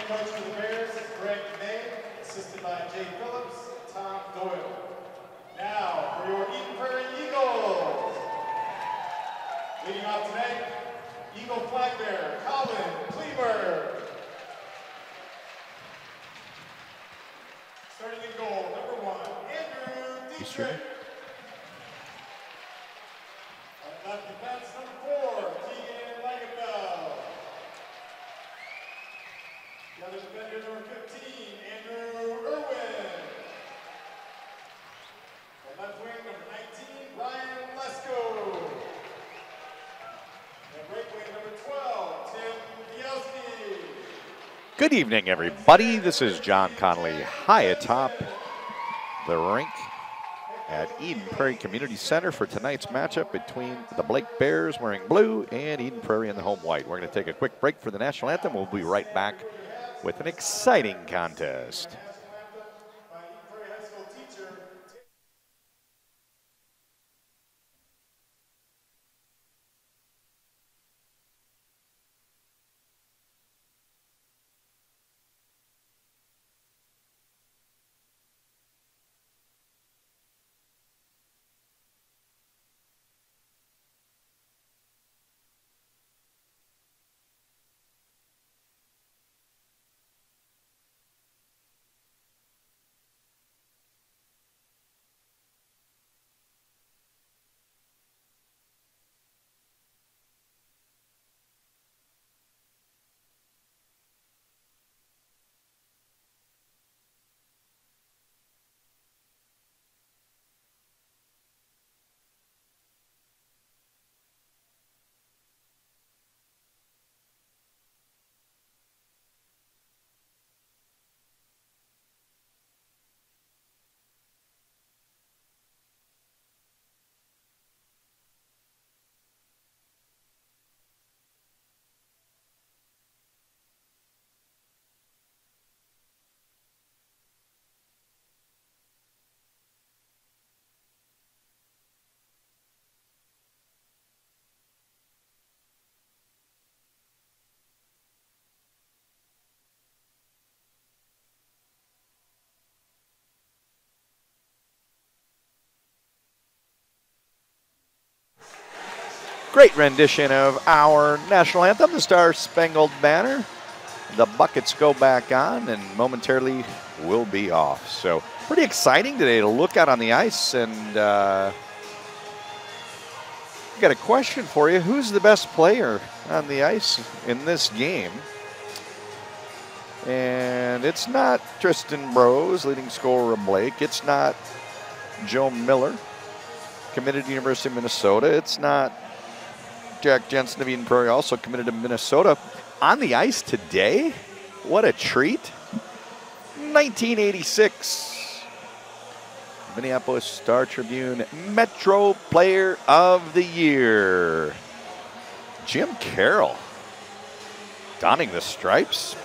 coach for the Bears is Greg May, assisted by Jay Phillips and Tom Doyle. Now, for your Eden Prairie Eagles. Leading off tonight, Eagle flag bearer, Colin Cleaver. Starting in goal, number 1, Andrew Dietrich. On left defense, number 4, Keegan Lagerfeld. The other defender, number 15, Andrew Irwin. On left wing, number 19, Ryan Lesko. And right wing, number 12, Tim Bielski. Good evening, everybody. This is John Connolly high atop the rink at Eden Prairie Community Center for tonight's matchup between the Blake Bears wearing blue and Eden Prairie in the home white. We're going to take a quick break for the national anthem. We'll be right back with an exciting contest. Great rendition of our national anthem, the Star Spangled Banner. The buckets go back on and momentarily will be off. So pretty exciting today to look out on the ice. And I've got a question for you. Who's the best player on the ice in this game? And it's not Tristan Brose, leading scorer of Blake. It's not Joe Miller, committed to University of Minnesota. It's not Jack Jensen of Eden Prairie, also committed to Minnesota. On the ice today, what a treat. 1986, Minneapolis Star-Tribune Metro Player of the Year, Jim Carroll, donning the stripes.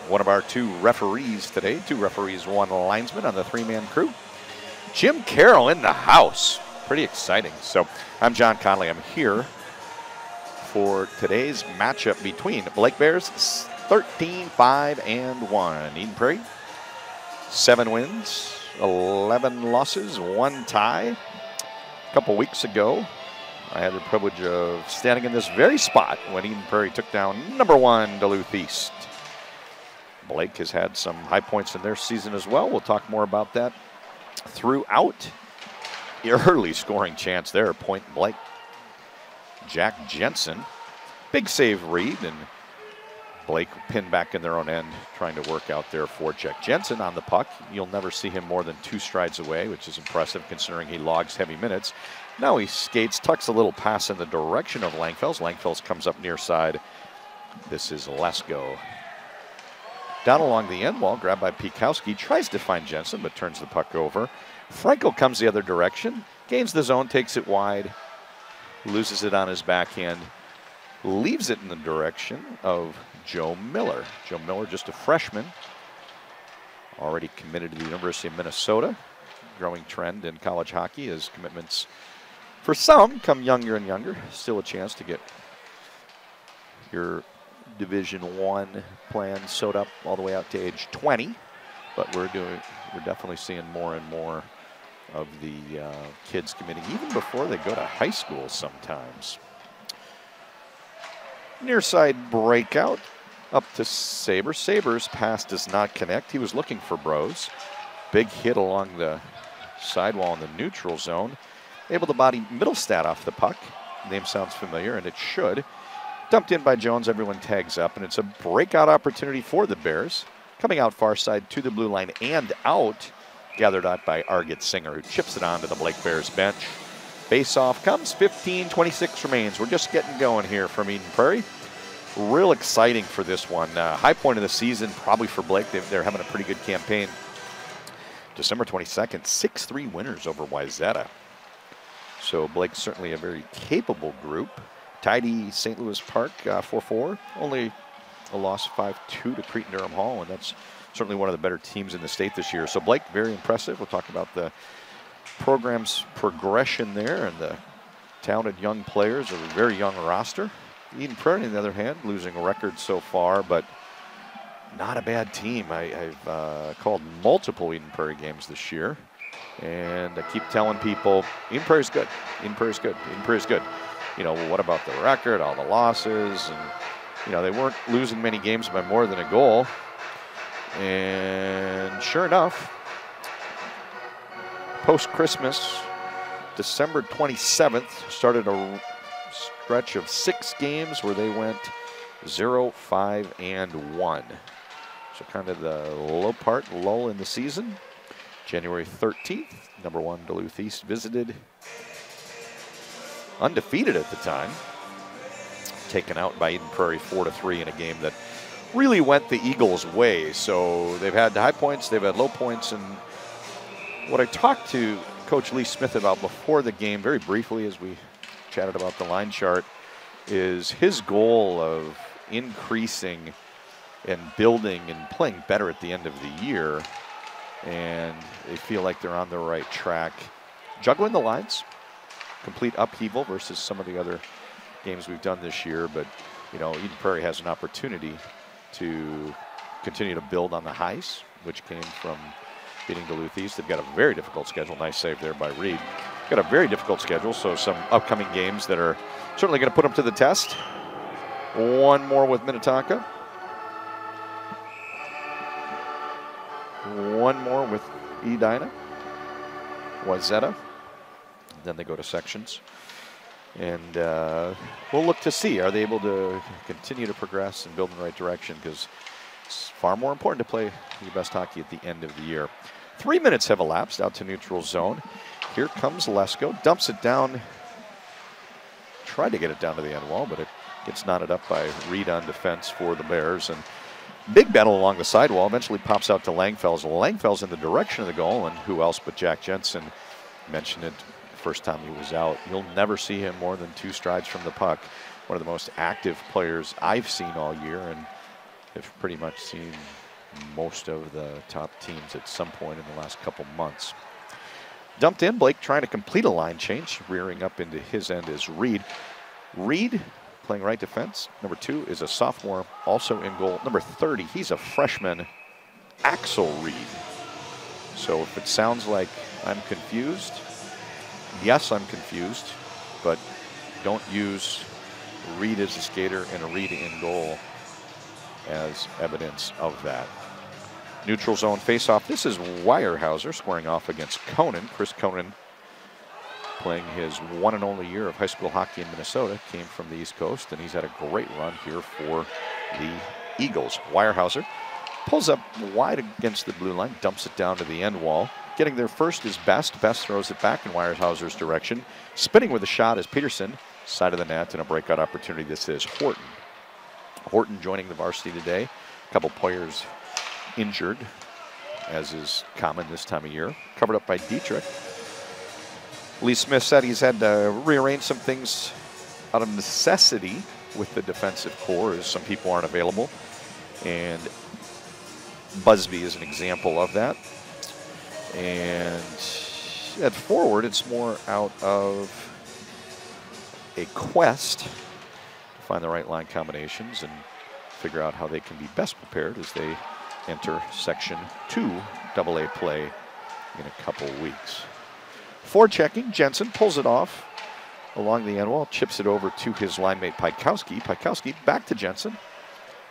One of our 2 referees today, 2 referees, 1 linesman on the 3-man crew. Jim Carroll in the house. Pretty exciting. So I'm John Connolly. I'm here for today's matchup between Blake Bears 13-5-1. Eden Prairie 7 wins, 11 losses, 1 tie. A couple weeks ago, I had the privilege of standing in this very spot when Eden Prairie took down number 1 Duluth East. Blake has had some high points in their season as well. We'll talk more about that throughout. Early scoring chance there, point blank. Jack Jensen, big save read, and Blake pinned back in their own end, trying to work out there for Jack Jensen on the puck. You'll never see him more than 2 strides away, which is impressive considering he logs heavy minutes. Now he skates, tucks a little pass in the direction of Langfels. Langfels comes up near side. This is Lesko. Down along the end wall, grabbed by Pikowski, tries to find Jensen, but turns the puck over. Frankel comes the other direction, gains the zone, takes it wide, loses it on his backhand, leaves it in the direction of Joe Miller. Joe Miller, just a freshman, already committed to the University of Minnesota. Growing trend in college hockey as commitments for some come younger and younger. Still a chance to get your Division I plan sewed up all the way out to age 20, but we're definitely seeing more and more of the kids committing even before they go to high school sometimes. Near side breakout up to Saber. Saber's pass does not connect. He was looking for Bros. Big hit along the sidewall in the neutral zone. Able to body Middlestad off the puck. Name sounds familiar, and it should. Dumped in by Jones. Everyone tags up, and it's a breakout opportunity for the Bears. Coming out far side to the blue line and out. Gathered out by Argit Singer, who chips it onto the Blake Bears bench. Face-off comes, 15:26 remains. We're just getting going here from Eden Prairie. Real exciting for this one. High point of the season, probably for Blake. They're having a pretty good campaign. December 22nd, 6-3 winners over Wayzata. So Blake's certainly a very capable group. Tidy St. Louis Park, 4-4. Only a loss 5-2 to Cretin-Durham Hall, and that's certainly one of the better teams in the state this year. So Blake, very impressive. We'll talk about the program's progression there and the talented young players, a very young roster. Eden Prairie, on the other hand, losing a record so far, but not a bad team. I've called multiple Eden Prairie games this year, and I keep telling people, Eden Prairie's good. Eden Prairie's good. Eden Prairie's good. You know, what about the record, all the losses? And, you know, they weren't losing many games by more than a goal. And sure enough, post-Christmas, December 27th, started a stretch of 6 games where they went 0-5-1. So kind of the lull in the season. January 13th, number 1 Duluth East visited. Undefeated at the time. Taken out by Eden Prairie 4-3 in a game that really went the Eagles' way. So they've had high points, they've had low points, and what I talked to Coach Lee Smith about before the game, very briefly as we chatted about the line chart, is his goal of increasing and building and playing better at the end of the year, and they feel like they're on the right track. Juggling the lines, complete upheaval versus some of the other games we've done this year, but you know, Eden Prairie has an opportunity to continue to build on the highs, which came from beating Duluth East. They've got a very difficult schedule. Nice save there by Reed. Got a very difficult schedule, so some upcoming games that are certainly going to put them to the test. One more with Minnetonka. One more with Edina, Wayzata. Then they go to sections. And we'll look to see, are they able to continue to progress and build in the right direction, because it's far more important to play your best hockey at the end of the year. 3 minutes have elapsed out to neutral zone. Here comes Lesko, dumps it down. Tried to get it down to the end wall, but it gets knotted up by Reed on defense for the Bears. And big battle along the sidewall, eventually pops out to Langfels. Langfels in the direction of the goal, and who else but Jack Jensen. Mentioned it first time he was out. You'll never see him more than 2 strides from the puck. One of the most active players I've seen all year, and have pretty much seen most of the top teams at some point in the last couple months. Dumped in, Blake trying to complete a line change. Rearing up into his end is Reed. Reed playing right defense. Number 2 is a sophomore, also in goal. Number 30, he's a freshman, Axel Reed. So if it sounds like I'm confused, yes, I'm confused, but don't use Reed as a skater and a Reed in goal as evidence of that. Neutral zone faceoff. This is Weyerhaeuser squaring off against Conan. Chris Conan, playing his one and only year of high school hockey in Minnesota, came from the East Coast, and he's had a great run here for the Eagles. Weyerhaeuser pulls up wide against the blue line, dumps it down to the end wall. Getting there first is Best. Best throws it back in Weyerhaeuser's direction. Spinning with a shot is Peterson. Side of the net, and a breakout opportunity. This is Horton. Horton joining the varsity today. A couple players injured, as is common this time of year. Covered up by Dietrich. Lee Smith said he's had to rearrange some things out of necessity with the defensive core, as some people aren't available. And Busby is an example of that. And at forward, it's more out of a quest to find the right line combinations and figure out how they can be best prepared as they enter Section 2 AA play in a couple weeks. Forechecking, Jensen pulls it off along the end wall, chips it over to his line mate Pikowski. Pikowski back to Jensen,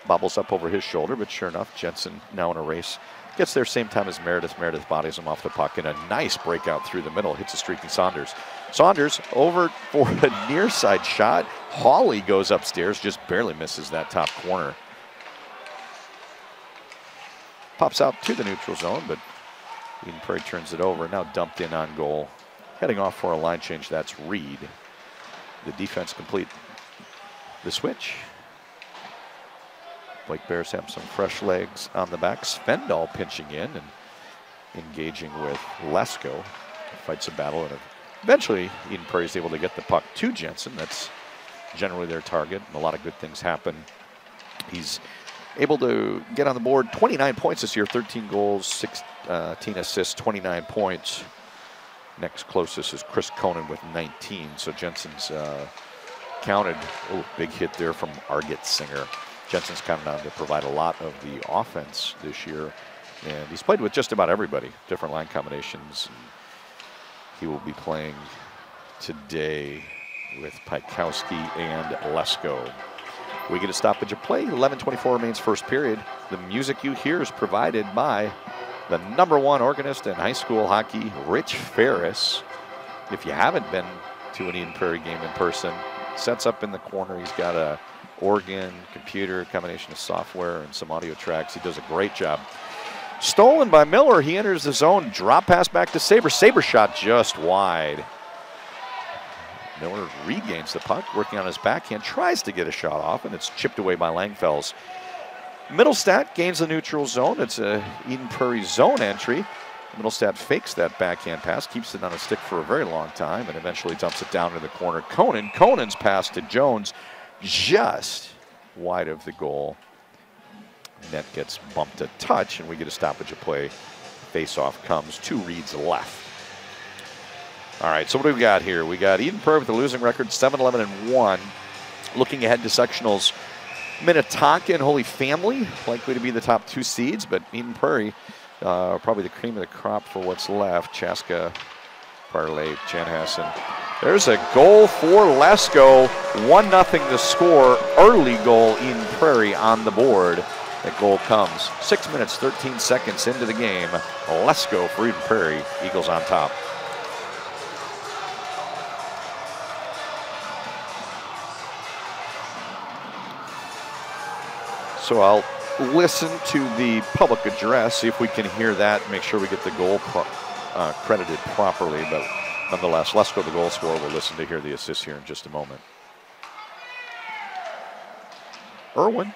bobbles up over his shoulder, but sure enough, Jensen now in a race. Gets there same time as Meredith. Meredith bodies him off the puck in a nice breakout through the middle. Hits a streaking Saunders. Saunders over for a near side shot. Hawley goes upstairs, just barely misses that top corner. Pops out to the neutral zone, but Eden Prairie turns it over. Now dumped in on goal. Heading off for a line change, that's Reed. The defense complete the switch. Blake Bears have some fresh legs on the back. Svendal pinching in and engaging with Lesko. Fights a battle, and eventually Eden Prairie is able to get the puck to Jensen. That's generally their target, and a lot of good things happen. He's able to get on the board. 29 points this year, 13 goals, 16 assists, 29 points. Next closest is Chris Conan with 19. So Jensen's counted. Oh, big hit there from Arget Singer. Jensen's counted on to provide a lot of the offense this year. And he's played with just about everybody, different line combinations. And he will be playing today with Pikowski and Lesko. We get a stoppage of play. 11:24 remains first period. The music you hear is provided by the #1 organist in high school hockey, Rich Ferris. If you haven't been to an Eden Prairie game in person, sets up in the corner. He's got a organ, computer, combination of software, and some audio tracks. He does a great job. Stolen by Miller. He enters the zone. Drop pass back to Saber. Saber shot just wide. Miller regains the puck, working on his backhand, tries to get a shot off, and it's chipped away by Langfels. Middlestat gains the neutral zone. It's a Eden Prairie zone entry. Middlestat fakes that backhand pass, keeps it on a stick for a very long time, and eventually dumps it down to the corner. Conan's pass to Jones, just wide of the goal. Net gets bumped a touch, and we get a stoppage of play. Face-off comes to Reed's left. All right, so what do we got here? We got Eden Prairie with a losing record, 7-11-1. Looking ahead to sectionals, Minnetonka and Holy Family likely to be the top 2 seeds, but Eden Prairie probably the cream of the crop for what's left. Chaska, Prairie, Chanhassen. There's a goal for Lesko. 1-0 the score. Early goal, Eden Prairie on the board. That goal comes 6 minutes, 13 seconds into the game. Lesko for Eden Prairie. Eagles on top. So I'll listen to the public address, see if we can hear that, make sure we get the goal credited properly. But nonetheless, Lesko, the goal scorer, we'll listen to hear the assist here in just a moment. Irwin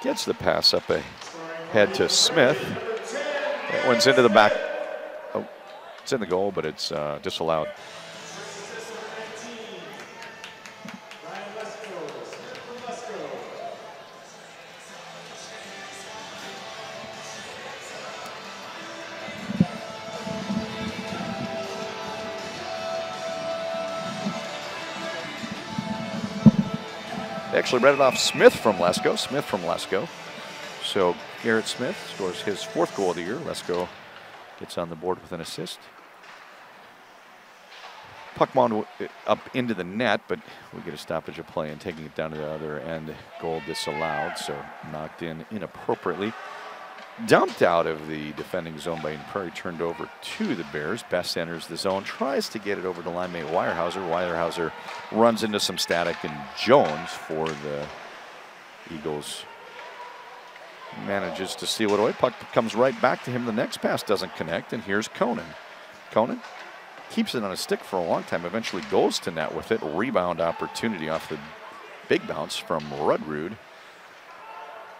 gets the pass up ahead to Smith. That one's into the back. Oh, it's in the goal, but it's disallowed. They actually read it off Smith from Lesko. So Garrett Smith scores his 4th goal of the year. Lesko gets on the board with an assist. Puck wound up into the net, but we get a stoppage of play and taking it down to the other end. Goal disallowed, so knocked in inappropriately. Dumped out of the defending zone by Eden Prairie, turned over to the Bears. Best enters the zone, tries to get it over to line mate Weyerhaeuser. Weyerhaeuser runs into some static, and Jones for the Eagles manages to steal it away. Puck comes right back to him. The next pass doesn't connect, and here's Conan. Conan keeps it on a stick for a long time, eventually goes to net with it. Rebound opportunity off the big bounce from Rudrud.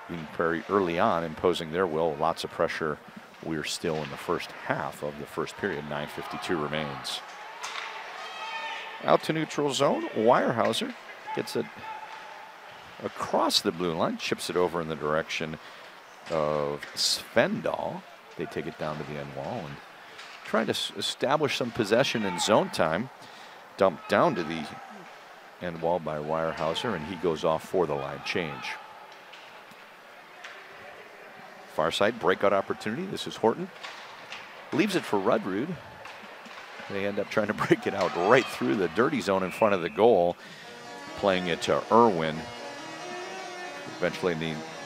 Eden Prairie early on imposing their will. Lots of pressure. We're still in the first half of the first period. 9:52 remains. Out to neutral zone. Weyerhaeuser gets it across the blue line. Chips it over in the direction of Svendal. They take it down to the end wall and trying to establish some possession in zone time. Dumped down to the end wall by Weyerhaeuser, and he goes off for the line change. Far side breakout opportunity. This is Horton. Leaves it for Rudrud. They end up trying to break it out right through the dirty zone in front of the goal. Playing it to Irwin. Eventually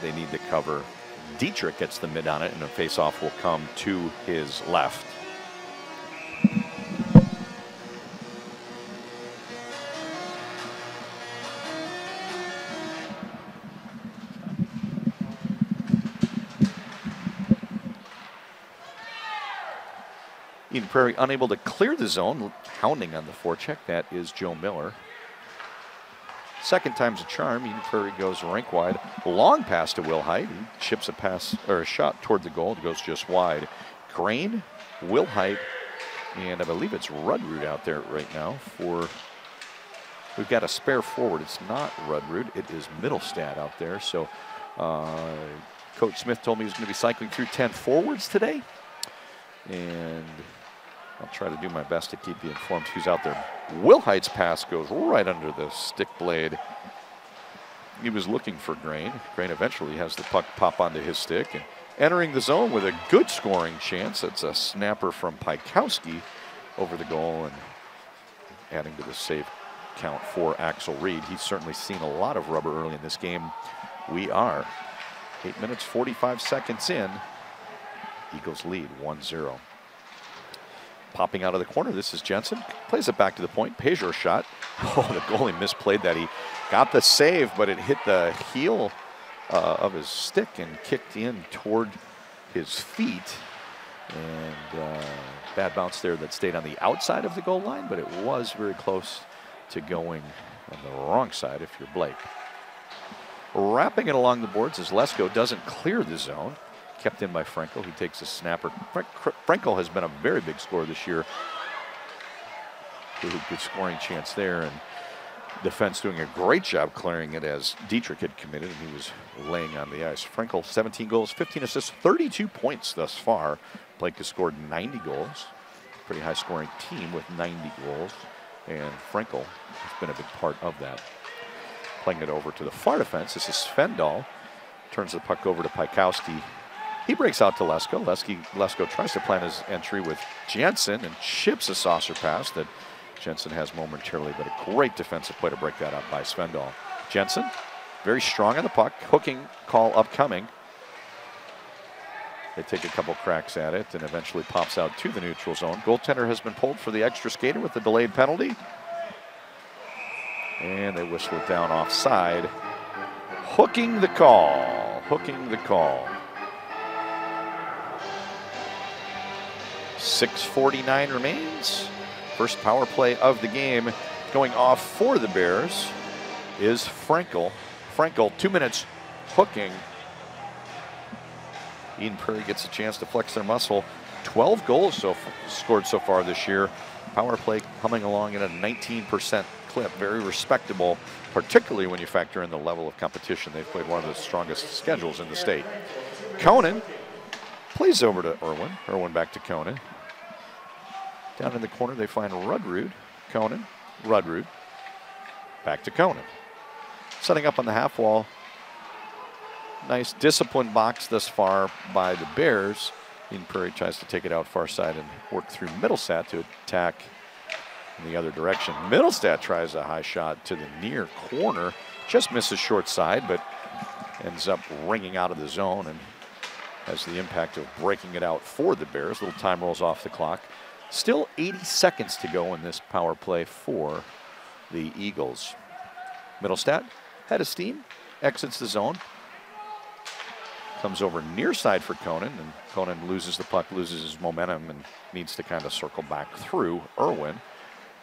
they need to cover. Dietrich gets the mid on it, and a face-off will come to his left. Eden Prairie unable to clear the zone, hounding on the forecheck. That is Joe Miller. Second time's a charm. Eden Prairie goes rink wide. Long pass to Will Height. He chips a pass or a shot toward the goal. It goes just wide. Grain, Will Height, and I believe it's Rudrud out there right now for. We've got a spare forward. It's not Rudrud. It is Middlestad out there. So Coach Smith told me he's going to be cycling through 10 forwards today. And I'll try to do my best to keep you informed who's out there. Will Height's pass goes right under the stick blade. He was looking for Grain. Grain eventually has the puck pop onto his stick. And entering the zone with a good scoring chance. It's a snapper from Pikowski over the goal and adding to the save count for Axel Reed. He's certainly seen a lot of rubber early in this game. We are 8 minutes, 45 seconds in. Eagles lead 1-0. Popping out of the corner, this is Jensen. Plays it back to the point. Pejor shot. Oh, the goalie misplayed that. He got the save, but it hit the heel of his stick and kicked in toward his feet. And bad bounce there that stayed on the outside of the goal line, but it was very close to going on the wrong side if you're Blake. Wrapping it along the boards as Lesko doesn't clear the zone. Kept in by Frankel. He takes a snapper. Frankel has been a very big scorer this year. Good scoring chance there, and defense doing a great job clearing it as Dietrich had committed, and he was laying on the ice. Frankel, 17 goals, 15 assists, 32 points thus far. Blake has scored 90 goals. Pretty high scoring team with 90 goals, and Frankel has been a big part of that. Playing it over to the far defense. This is Svendal. Turns the puck over to Pikowski. He breaks out to Lesko. Lesko tries to plan his entry with Jensen and chips a saucer pass that Jensen has momentarily, but a great defensive play to break that up by Svendal. Jensen, very strong on the puck. Hooking call upcoming. They take a couple cracks at it and eventually pops out to the neutral zone. Goaltender has been pulled for the extra skater with the delayed penalty. And they whistle it down offside. Hooking the call. Hooking the call. 6:49 remains. First power play of the game. Going off for the Bears is Frankel. Frankel, 2 minutes hooking. Eden Prairie gets a chance to flex their muscle. 12 goals scored so far this year. Power play coming along at a 19% clip. Very respectable, particularly when you factor in the level of competition. They've played one of the strongest schedules in the state. Conan plays over to Irwin. Irwin back to Conan. Down in the corner, they find Rudrud. Conan, Rudrud. Back to Conan. Setting up on the half wall. Nice disciplined box thus far by the Bears. Eden Prairie tries to take it out far side and work through Middlestad to attack in the other direction. Middlestad tries a high shot to the near corner. Just misses short side, but ends up ringing out of the zone and has the impact of breaking it out for the Bears. Little time rolls off the clock. Still 80 seconds to go in this power play for the Eagles. Middlestad, head of steam, exits the zone. Comes over near side for Conan, and Conan loses the puck, loses his momentum, and needs to kind of circle back through Irwin.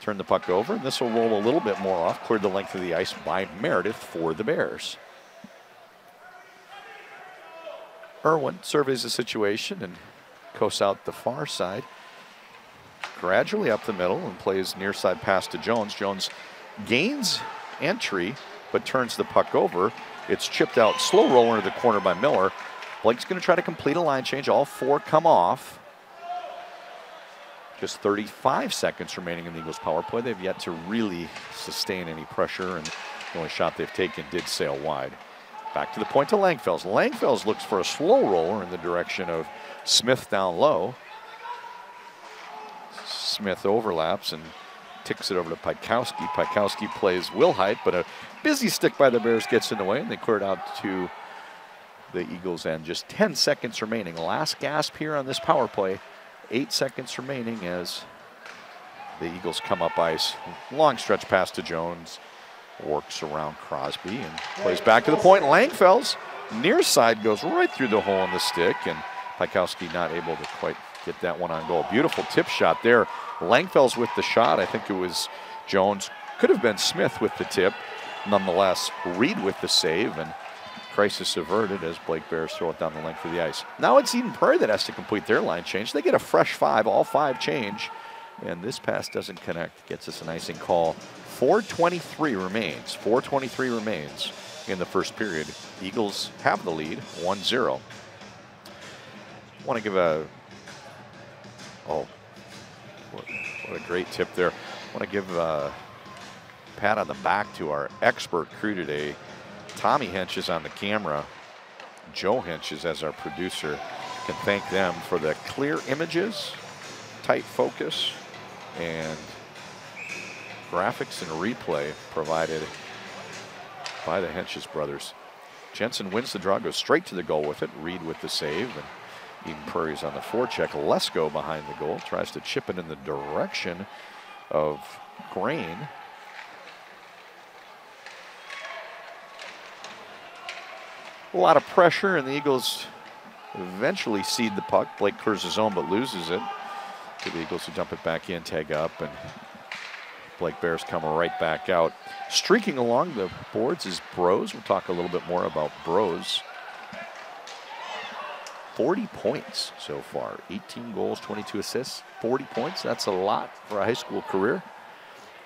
Turn the puck over, and this will roll a little bit more off. Cleared the length of the ice by Meredith for the Bears. Irwin surveys the situation and coasts out the far side. Gradually up the middle and plays near side pass to Jones. Jones gains entry, but turns the puck over. It's chipped out, slow roll into the corner by Miller. Blake's going to try to complete a line change. All four come off. Just 35 seconds remaining in the Eagles' power play. They've yet to really sustain any pressure, and the only shot they've taken did sail wide. Back to the point to Langfels. Langfels looks for a slow roller in the direction of Smith down low. Smith overlaps and ticks it over to Pikowski. Pikowski plays Wilhite, but a busy stick by the Bears gets in the way, and they clear it out to the Eagles end. Just 10 seconds remaining. Last gasp here on this power play. 8 seconds remaining as the Eagles come up ice. Long stretch pass to Jones. Works around Crosby and plays back to the point. Langfels, near side, goes right through the hole in the stick, and Pikowski not able to quite get that one on goal. Beautiful tip shot there. Langfels with the shot. I think it was Jones. Could have been Smith with the tip. Nonetheless, Reed with the save, and crisis averted as Blake Bears throw it down the length of the ice. Now it's Eden Prairie that has to complete their line change. They get a fresh 5, all 5 change, and this pass doesn't connect. Gets us an icing call. 4:23 remains. 4:23 remains in the first period. Eagles have the lead, 1-0. Want to give a, what a great tip there. Want to give a pat on the back to our expert crew today. Tommy Hinch is on the camera. Joe Hinch is as our producer. Can thank them for the clear images, tight focus, and graphics and replay provided by the Henches brothers. Jensen wins the draw, goes straight to the goal with it. Reed with the save, and Eden Prairie's on the forecheck. Lesko behind the goal, tries to chip it in the direction of Grain. A lot of pressure, and the Eagles eventually cede the puck. Blake clears his own, but loses it to the Eagles, who dump it back in, tag up, and Blake Bears come right back out. Streaking along the boards is Bros. We'll talk a little bit more about Bros. 40 points so far. 18 goals, 22 assists, 40 points. That's a lot for a high school career.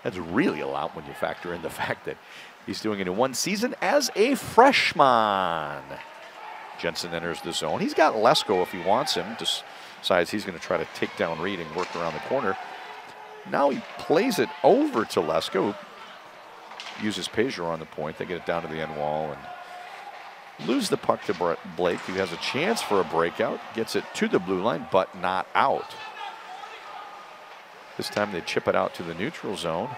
That's really a lot when you factor in the fact that he's doing it in one season as a freshman. Jensen enters the zone. He's got Lesko if he wants him. Decides he's going to try to take down Reed and work around the corner. Now he plays it over to Lesko. Uses Pager on the point. They get it down to the end wall and lose the puck to Blake, who has a chance for a breakout. Gets it to the blue line, but not out. This time they chip it out to the neutral zone.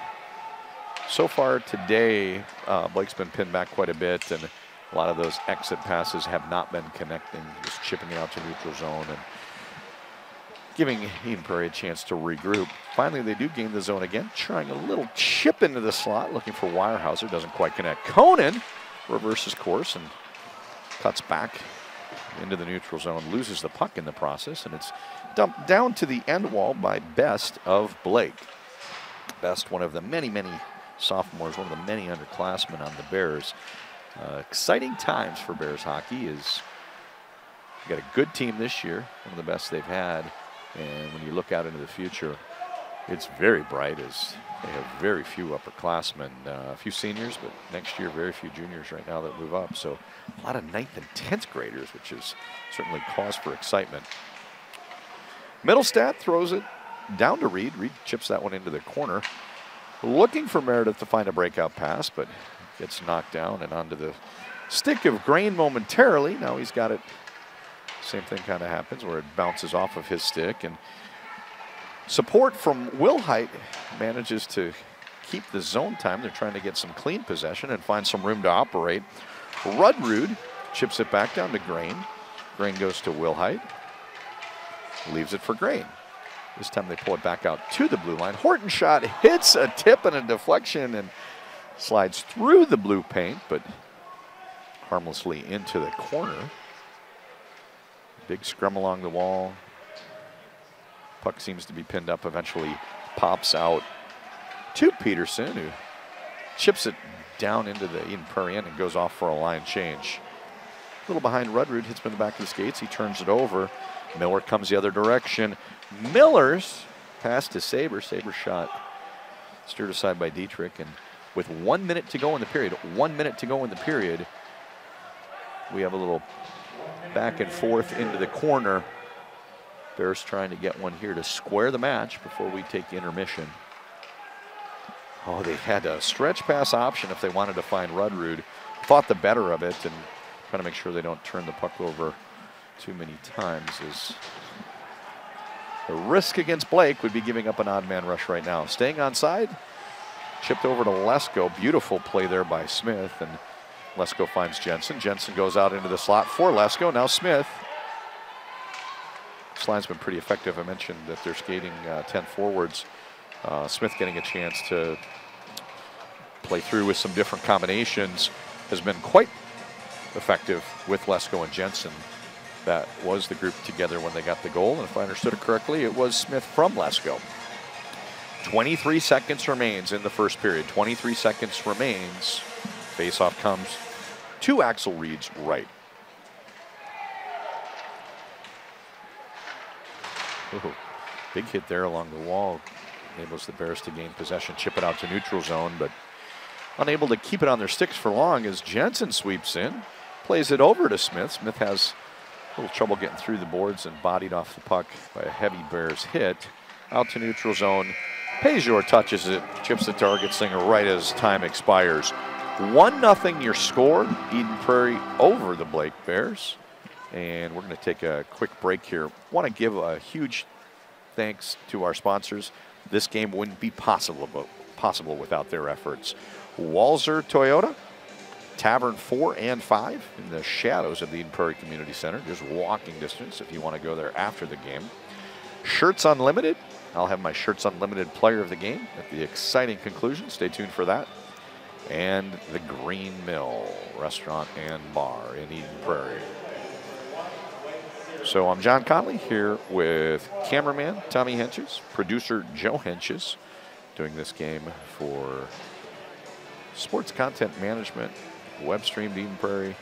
So far today, Blake's been pinned back quite a bit, and a lot of those exit passes have not been connecting. Just chipping it out to neutral zone and giving Eden Prairie a chance to regroup. Finally, they do gain the zone again, trying a little chip into the slot, looking for Weyerhaeuser. Doesn't quite connect. Conan reverses course and cuts back into the neutral zone, loses the puck in the process, and it's dumped down to the end wall by Best of Blake. Best, one of the many, many sophomores, one of the many underclassmen on the Bears. Exciting times for Bears hockey. Is got a good team this year, one of the best they've had. And when you look out into the future, it's very bright as they have very few upperclassmen, a few seniors, but next year very few juniors right now that move up. So a lot of 9th and 10th graders, which is certainly cause for excitement. Middlestat throws it down to Reed. Reed chips that one into the corner. Looking for Meredith to find a breakout pass, but gets knocked down and onto the stick of Grain momentarily. Now he's got it. Same thing kind of happens where it bounces off of his stick, and support from Wilhite manages to keep the zone time. They're trying to get some clean possession and find some room to operate. Rudrud chips it back down to Grain. Grain goes to Wilhite. Leaves it for Grain. This time they pull it back out to the blue line. Horton shot hits a tip and a deflection and slides through the blue paint, but harmlessly into the corner. Big scrum along the wall. Puck seems to be pinned up, eventually pops out to Peterson, who chips it down into the Eden Prairie end and goes off for a line change. A little behind Rudrud, hits him in the back of the skates. He turns it over. Miller comes the other direction. Miller's pass to Saber. Saber's shot steered aside by Dietrich, and with 1 minute to go in the period, 1 minute to go in the period, we have a little back and forth into the corner. Bears trying to get one here to square the match before we take intermission. Oh, they had a stretch pass option if they wanted to find Rudrud. Thought the better of it and trying to make sure they don't turn the puck over too many times. Is the risk against Blake would be giving up an odd man rush right now. Staying on side, chipped over to Lesko. Beautiful play there by Smith, and Lesko finds Jensen. Jensen goes out into the slot for Lesko. Now Smith. This line's been pretty effective. I mentioned that they're skating 10 forwards. Smith getting a chance to play through with some different combinations has been quite effective with Lesko and Jensen. That was the group together when they got the goal, and if I understood it correctly, it was Smith from Lesko. 23 seconds remains in the first period. 23 seconds remains. Face-off comes to Axel Reed's right. Ooh, big hit there along the wall. Enables the Bears to gain possession, chip it out to neutral zone, but unable to keep it on their sticks for long as Jensen sweeps in, plays it over to Smith. Smith has a little trouble getting through the boards and bodied off the puck by a heavy Bears hit. Out to neutral zone. Pejor touches it, chips the target singer right as time expires. 1-0 your score. Eden Prairie over the Blake Bears. And we're going to take a quick break here. Want to give a huge thanks to our sponsors. This game wouldn't be possible without their efforts. Walzer Toyota, Tavern 4 and 5 in the shadows of the Eden Prairie Community Center. Just walking distance if you want to go there after the game. Shirts Unlimited. I'll have my Shirts Unlimited player of the game at the exciting conclusion. Stay tuned for that. And the Green Mill Restaurant and Bar in Eden Prairie. So I'm John Conley here with cameraman Tommy Henches, producer Joe Henches, doing this game for Sports Content Management, web stream Eden Prairie.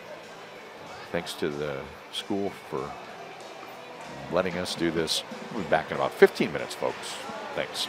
Thanks to the school for letting us do this. We'll be back in about 15 minutes, folks. Thanks.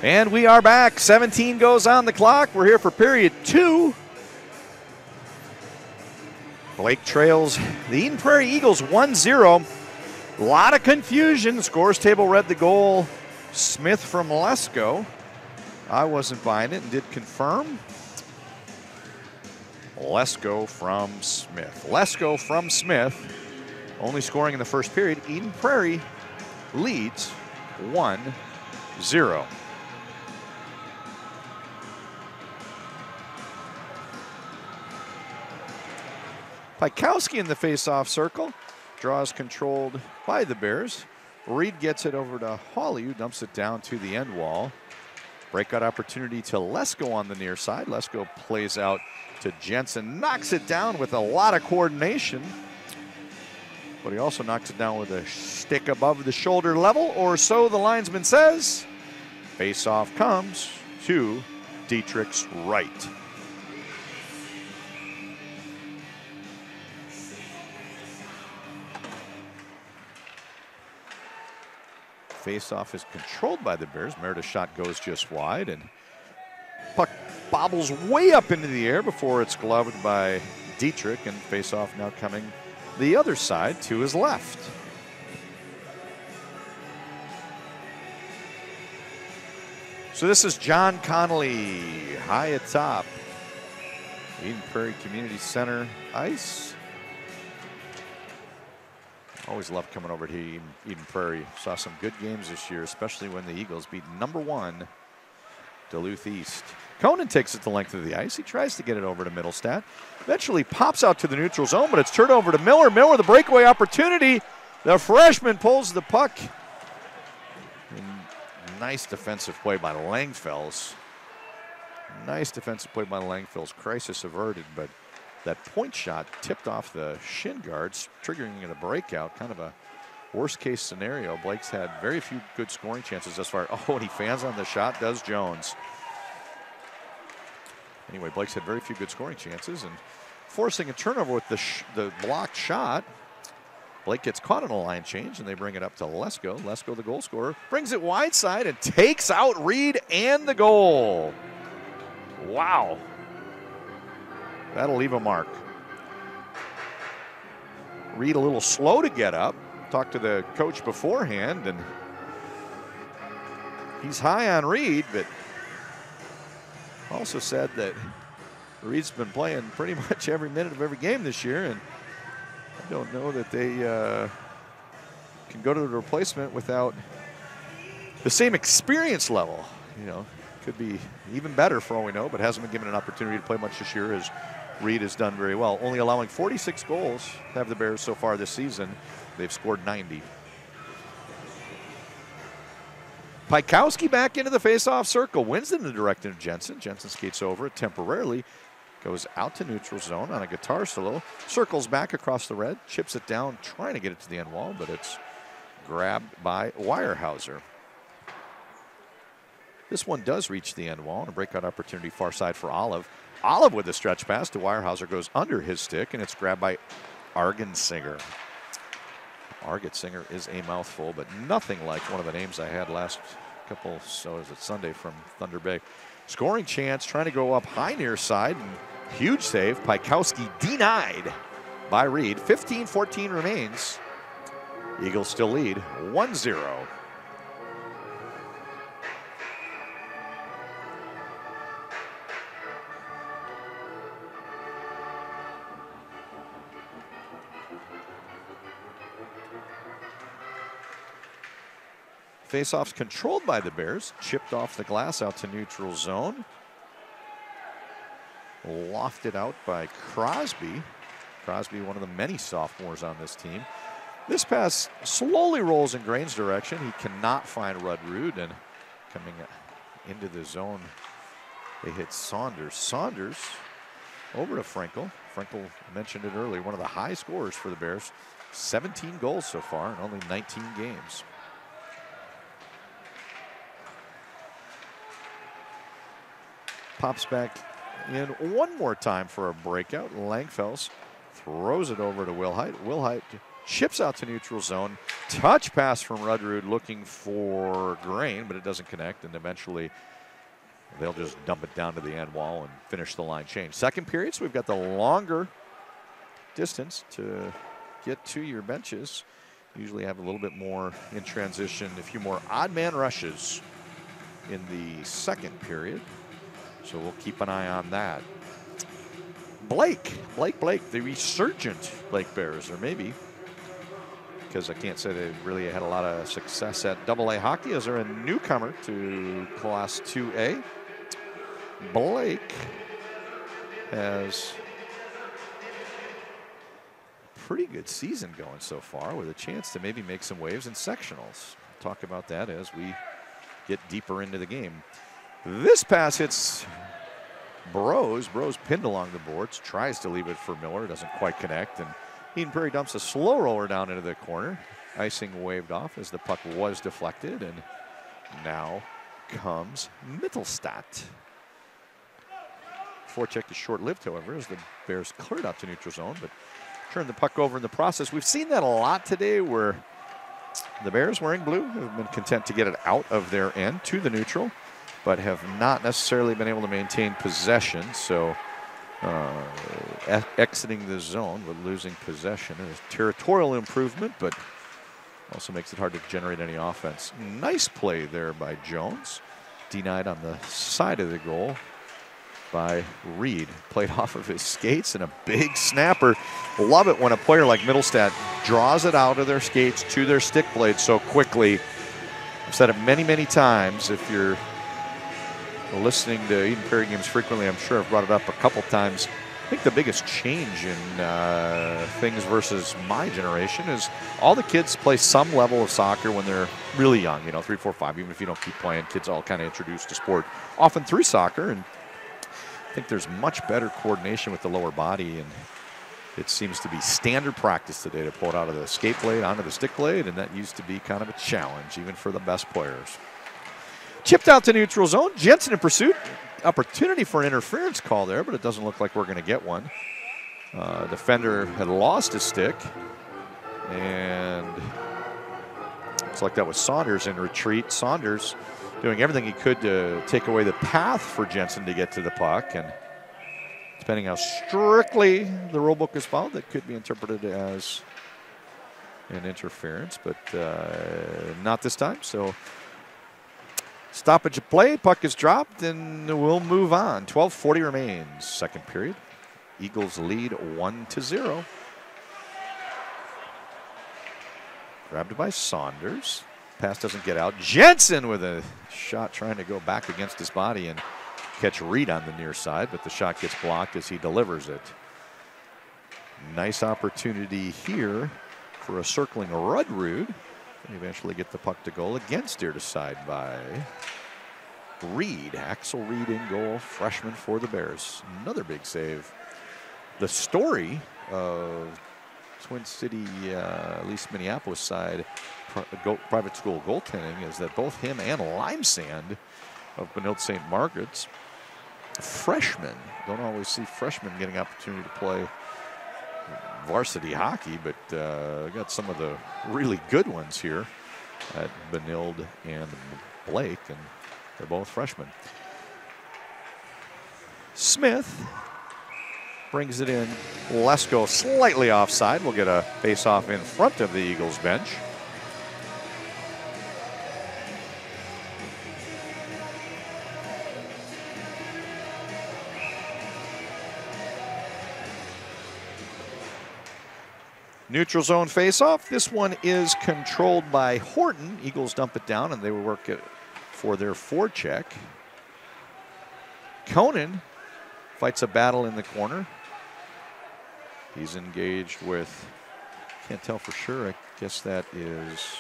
And we are back. 17 goes on the clock. We're here for period 2. Blake trails the Eden Prairie Eagles 1-0. A lot of confusion. The scores table read the goal. Smith from Lesko. I wasn't buying it and did confirm. Lesko from Smith. Lesko from Smith. Only scoring in the first period. Eden Prairie leads 1-0. Pikowski in the face-off circle. Draw is controlled by the Bears. Reed gets it over to Hawley, who dumps it down to the end wall. Breakout opportunity to Lesko on the near side. Lesko plays out to Jensen. Knocks it down with a lot of coordination. But he also knocks it down with a stick above the shoulder level, or so the linesman says. Face-off comes to Dietrich's right. Face-off is controlled by the Bears. Meredith's shot goes just wide, and puck bobbles way up into the air before it's gloved by Dietrich, and face-off now coming the other side to his left. So this is John Connolly high atop Eden Prairie Community Center ice. Always love coming over to Eden Prairie. Saw some good games this year, especially when the Eagles beat #1 Duluth East. Conan takes it the length of the ice. He tries to get it over to Middlestat. Eventually pops out to the neutral zone, but it's turned over to Miller. Miller, the breakaway opportunity. The freshman pulls the puck. And nice defensive play by Langfels. Nice defensive play by Langfels. Crisis averted, but that point shot tipped off the shin guards, triggering a breakout. Kind of a worst-case scenario. Blake's had very few good scoring chances thus far. Oh, and he fans on the shot, does Jones. Anyway, Blake's had very few good scoring chances, and forcing a turnover with the blocked shot. Blake gets caught on a line change, and they bring it up to Lesko. Lesko, the goal scorer, brings it wide side and takes out Reed and the goal. Wow. That'll leave a mark. Reed a little slow to get up. Talked to the coach beforehand, and he's high on Reed, but also said that Reed's been playing pretty much every minute of every game this year, and I don't know that they can go to the replacement without the same experience level. You know, could be even better for all we know, but hasn't been given an opportunity to play much this year, as Reed has done very well, only allowing 46 goals have the Bears so far this season. They've scored 90. Pikowski back into the face-off circle, wins in the direction of Jensen. Jensen skates over it temporarily, goes out to neutral zone on a guitar solo, circles back across the red, chips it down, trying to get it to the end wall, but it's grabbed by Weyerhaeuser. This one does reach the end wall, and a breakout opportunity far side for Olive. Olive with a stretch pass to Weyerhaeuser, goes under his stick, and it's grabbed by Argensinger. Argensinger is a mouthful, but nothing like one of the names I had last couple, so is it Sunday from Thunder Bay. Scoring chance, trying to go up high near side, and huge save. Pikowski denied by Reed. 15-14 remains. Eagles still lead 1-0. Faceoffs controlled by the Bears. Chipped off the glass out to neutral zone. Lofted out by Crosby. Crosby, one of the many sophomores on this team. This pass slowly rolls in Grain's direction. He cannot find Rudrud, and coming into the zone, they hit Saunders. Saunders over to Frankel. Frankel mentioned it earlier, one of the high scorers for the Bears. 17 goals so far in only 19 games. Pops back in one more time for a breakout. Langfels throws it over to Wilhite. Wilhite chips out to neutral zone. Touch pass from Rudrud looking for Grain, but it doesn't connect, and eventually they'll just dump it down to the end wall and finish the line change. Second period, so we've got the longer distance to get to your benches. Usually have a little bit more in transition, a few more odd man rushes in the second period. So we'll keep an eye on that. Blake, the resurgent Blake Bears, or maybe, because I can't say they really had a lot of success at AA hockey, as they're a newcomer to Class 2A. Blake has a pretty good season going so far, with a chance to maybe make some waves in sectionals. We'll talk about that as we get deeper into the game. This pass hits Bros. Bros pinned along the boards, tries to leave it for Miller, doesn't quite connect, and Eden Prairie dumps a slow roller down into the corner. Icing waved off as the puck was deflected, and now comes Mittelstadt. Forecheck is short-lived, however, as the Bears cleared out to neutral zone, but turned the puck over in the process. We've seen that a lot today, where the Bears wearing blue have been content to get it out of their end to the neutral, but have not necessarily been able to maintain possession. So exiting the zone with losing possession is territorial improvement, but also makes it hard to generate any offense. Nice play there by Jones. Denied on the side of the goal by Reed. Played off of his skates, and a big snapper. Love it when a player like Mittelstadt draws it out of their skates to their stick blade so quickly. I've said it many, many times. If you're listening to Eden Prairie games frequently, I'm sure I've brought it up a couple times. I think the biggest change in things versus my generation is all the kids play some level of soccer when they're really young, 3, 4, 5. Even if you don't keep playing, kids all kind of introduced to sport, often through soccer. And I think there's much better coordination with the lower body, and it seems to be standard practice today to pull it out of the skate blade onto the stick blade, and that used to be kind of a challenge, even for the best players. Chipped out to neutral zone. Jensen in pursuit. Opportunity for an interference call there, but it doesn't look like we're going to get one. Defender had lost his stick, and looks like that was Saunders in retreat. Saunders doing everything he could to take away the path for Jensen to get to the puck, and depending how strictly the rule book is followed, that could be interpreted as an interference, but not this time. So stoppage of play, puck is dropped, and we'll move on. 12:40 remains, second period. Eagles lead 1-0. Grabbed by Saunders. Pass doesn't get out. Jensen with a shot trying to go back against his body and catch Reed on the near side, but the shot gets blocked as he delivers it. Nice opportunity here for a circling Rudrud. And eventually get the puck to goal, again steered aside by Reed. Axel Reed in goal, freshman for the Bears. Another big save. The story of Twin City, at least Minneapolis side, private school goaltending is that both him and Limesand of Benilde St. Margaret's, freshmen, don't always see freshmen getting opportunity to play varsity hockey, but got some of the really good ones here at Benilde and Blake, and they're both freshmen. Smith brings it in. Lesko slightly offside. We'll get a face-off in front of the Eagles bench. Neutral zone face-off. This one is controlled by Horton. Eagles dump it down, and they will work it for their forecheck. Conan fights a battle in the corner. He's engaged with, can't tell for sure, I guess that is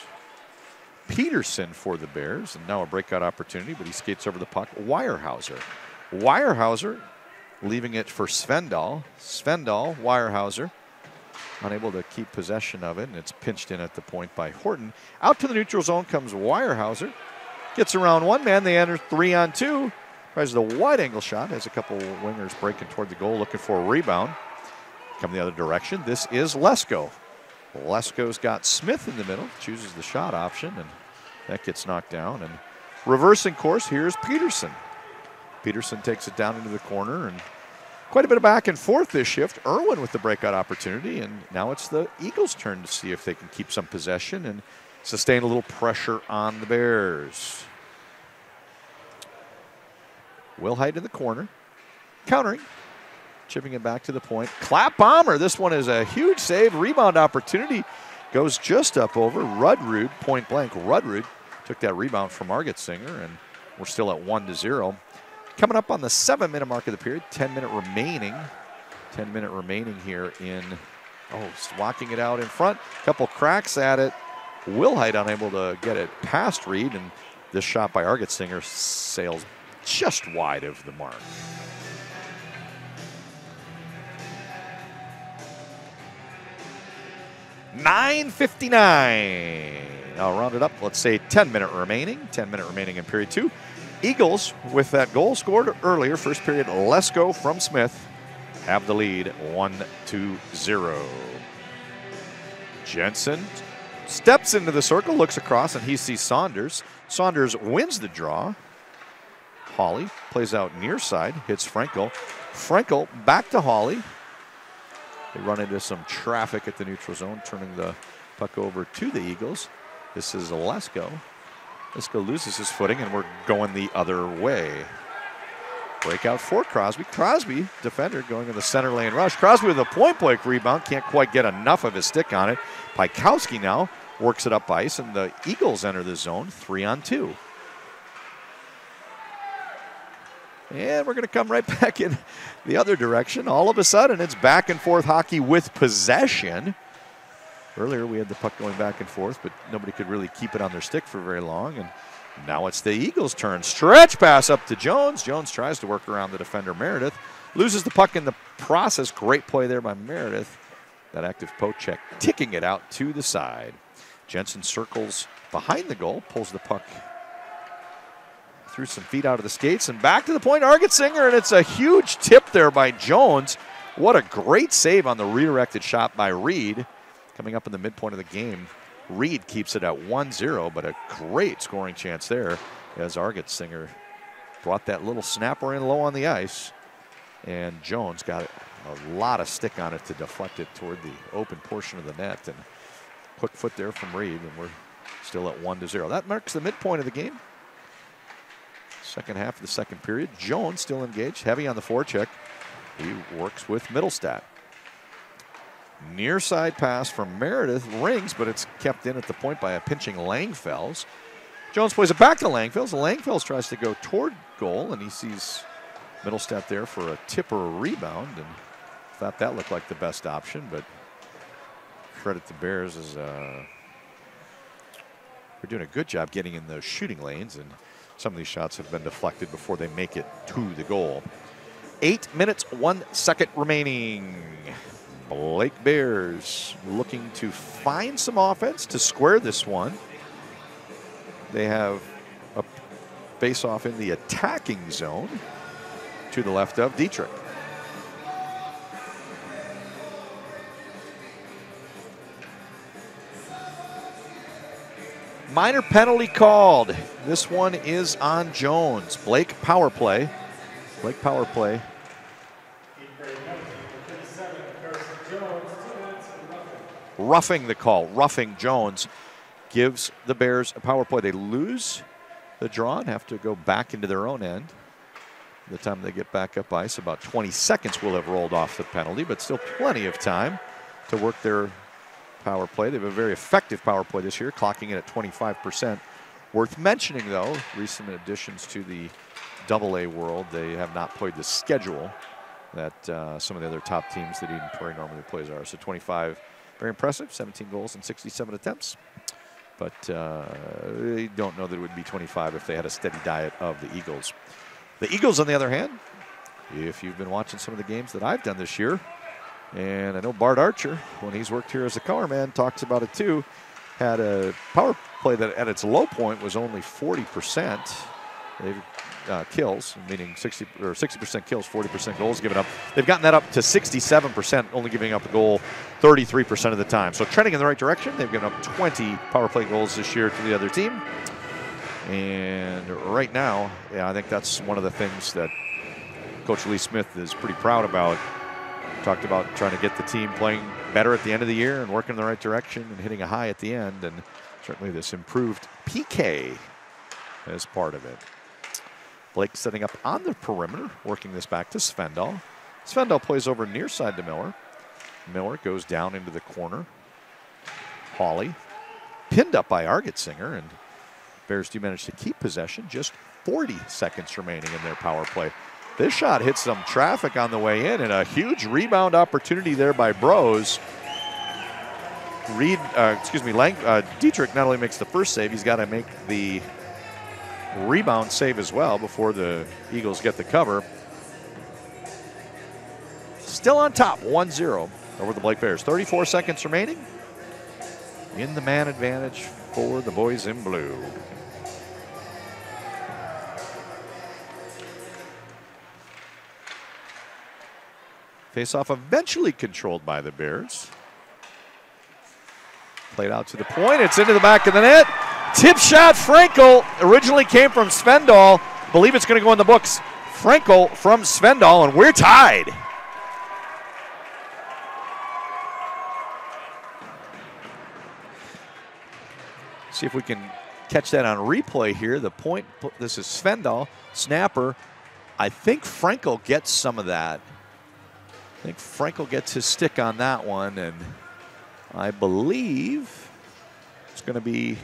Peterson for the Bears, and now a breakout opportunity, but he skates over the puck. Weyerhaeuser. Weyerhaeuser leaving it for Svendal. Svendal, Weyerhaeuser, unable to keep possession of it, and it's pinched in at the point by Horton. Out to the neutral zone comes Weyerhaeuser. Gets around one man. They enter 3-on-2. Tries the wide angle shot. Has a couple wingers breaking toward the goal, looking for a rebound. Come the other direction. This is Lesko. Lesko's got Smith in the middle, chooses the shot option, and that gets knocked down. And reversing course, here's Peterson. Peterson takes it down into the corner, and quite a bit of back and forth this shift. Irwin with the breakout opportunity, and now it's the Eagles' turn to see if they can keep some possession and sustain a little pressure on the Bears. Wilhite in the corner, countering, chipping it back to the point. Clap bomber, this one is a huge save. Rebound opportunity goes just up over Rudrud, point blank. Rudrud took that rebound from Argetsinger, and we're still at 1-0. Coming up on the 7-minute mark of the period, 10-minute remaining. 10-minute remaining here in, walking it out in front. Couple cracks at it. Wilhite unable to get it past Reed, and this shot by Argetsinger sails just wide of the mark. $9:59. I'll round it up. Let's say 10-minute remaining. 10-minute remaining in period 2. Eagles, with that goal scored earlier, first period, Lesko from Smith, have the lead 1-0. Jensen steps into the circle, looks across, and he sees Saunders. Saunders wins the draw. Hawley plays out near side, hits Frankel. Frankel back to Hawley. They run into some traffic at the neutral zone, turning the puck over to the Eagles. This is Lesko. Lesko loses his footing, and we're going the other way. Breakout for Crosby. Crosby, defender, going in the center lane rush. Crosby with a point-blank rebound. Can't quite get enough of his stick on it. Pikowski now works it up ice, and the Eagles enter the zone 3-on-2. And we're going to come right back in the other direction. All of a sudden, it's back and forth hockey with possession. Earlier, we had the puck going back and forth, but nobody could really keep it on their stick for very long. And now it's the Eagles' turn. Stretch pass up to Jones. Jones tries to work around the defender, Meredith. Loses the puck in the process. Great play there by Meredith. That active poke check, ticking it out to the side. Jensen circles behind the goal, pulls the puck through some feet out of the skates, and back to the point, Argetsinger, and it's a huge tip there by Jones. What a great save on the redirected shot by Reed. Coming up in the midpoint of the game, Reed keeps it at 1-0, but a great scoring chance there as Argetsinger brought that little snapper in low on the ice, and Jones got a lot of stick on it to deflect it toward the open portion of the net, and quick foot there from Reed, and we're still at 1-0. That marks the midpoint of the game. Second half of the second period. Jones still engaged, heavy on the forecheck. He works with Middlestat. Near side pass from Meredith rings, but it's kept in at the point by a pinching Langfells. Jones plays it back to Langfells. Langfells tries to go toward goal, and he sees Middlestat there for a tip or a rebound, and thought that looked like the best option, but credit the Bears as we're doing a good job getting in those shooting lanes, and some of these shots have been deflected before they make it to the goal. 8 minutes, 1 second remaining. Blake Bears looking to find some offense to square this one. They have a face-off in the attacking zone to the left of Dietrich. Minor penalty called. This one is on Jones. Blake power play. Blake power play. Roughing the call. Roughing Jones gives the Bears a power play. They lose the draw and have to go back into their own end. By the time they get back up ice, about 20 seconds will have rolled off the penalty, but still plenty of time to work their power play. They have a very effective power play this year, clocking it at 25%. Worth mentioning, though, recent additions to the AA world, they have not played the schedule that some of the other top teams that Eden Prairie normally plays are. So 25, very impressive, 17 goals and 67 attempts. But they don't know that it would be 25 if they had a steady diet of the Eagles. The Eagles, on the other hand, if you've been watching some of the games that I've done this year, and I know Bart Archer, when he's worked here as a color man, talks about it too, had a power play that at its low point was only 40%. They've kills, meaning 60% kills, 40% goals given up. They've gotten that up to 67%, only giving up a goal 33% of the time. So trending in the right direction. They've given up 20 power play goals this year to the other team. And right now, yeah, I think that's one of the things that Coach Lee Smith is pretty proud about. Talked about trying to get the team playing better at the end of the year and working in the right direction and hitting a high at the end. And certainly this improved PK as part of it. Blake setting up on the perimeter, working this back to Svendal. Svendal plays over near side to Miller. Miller goes down into the corner. Hawley pinned up by Argetsinger, and Bears do manage to keep possession. Just 40 seconds remaining in their power play. This shot hits some traffic on the way in, and a huge rebound opportunity there by Bros. Dietrich not only makes the first save, he's got to make the rebound save as well before the Eagles get the cover. Still on top, 1-0 over the Blake Bears. 34 seconds remaining. In the man advantage for the boys in blue. Face-off eventually controlled by the Bears. Played out to the point. It's into the back of the net. Tip shot, Frankel. Originally came from Svendal. Believe it's going to go in the books. Frankel from Svendal, and we're tied. See if we can catch that on replay here. The point, this is Svendal, snapper. I think Frankel gets some of that. I think Frankel gets his stick on that one, and I believe it's going to be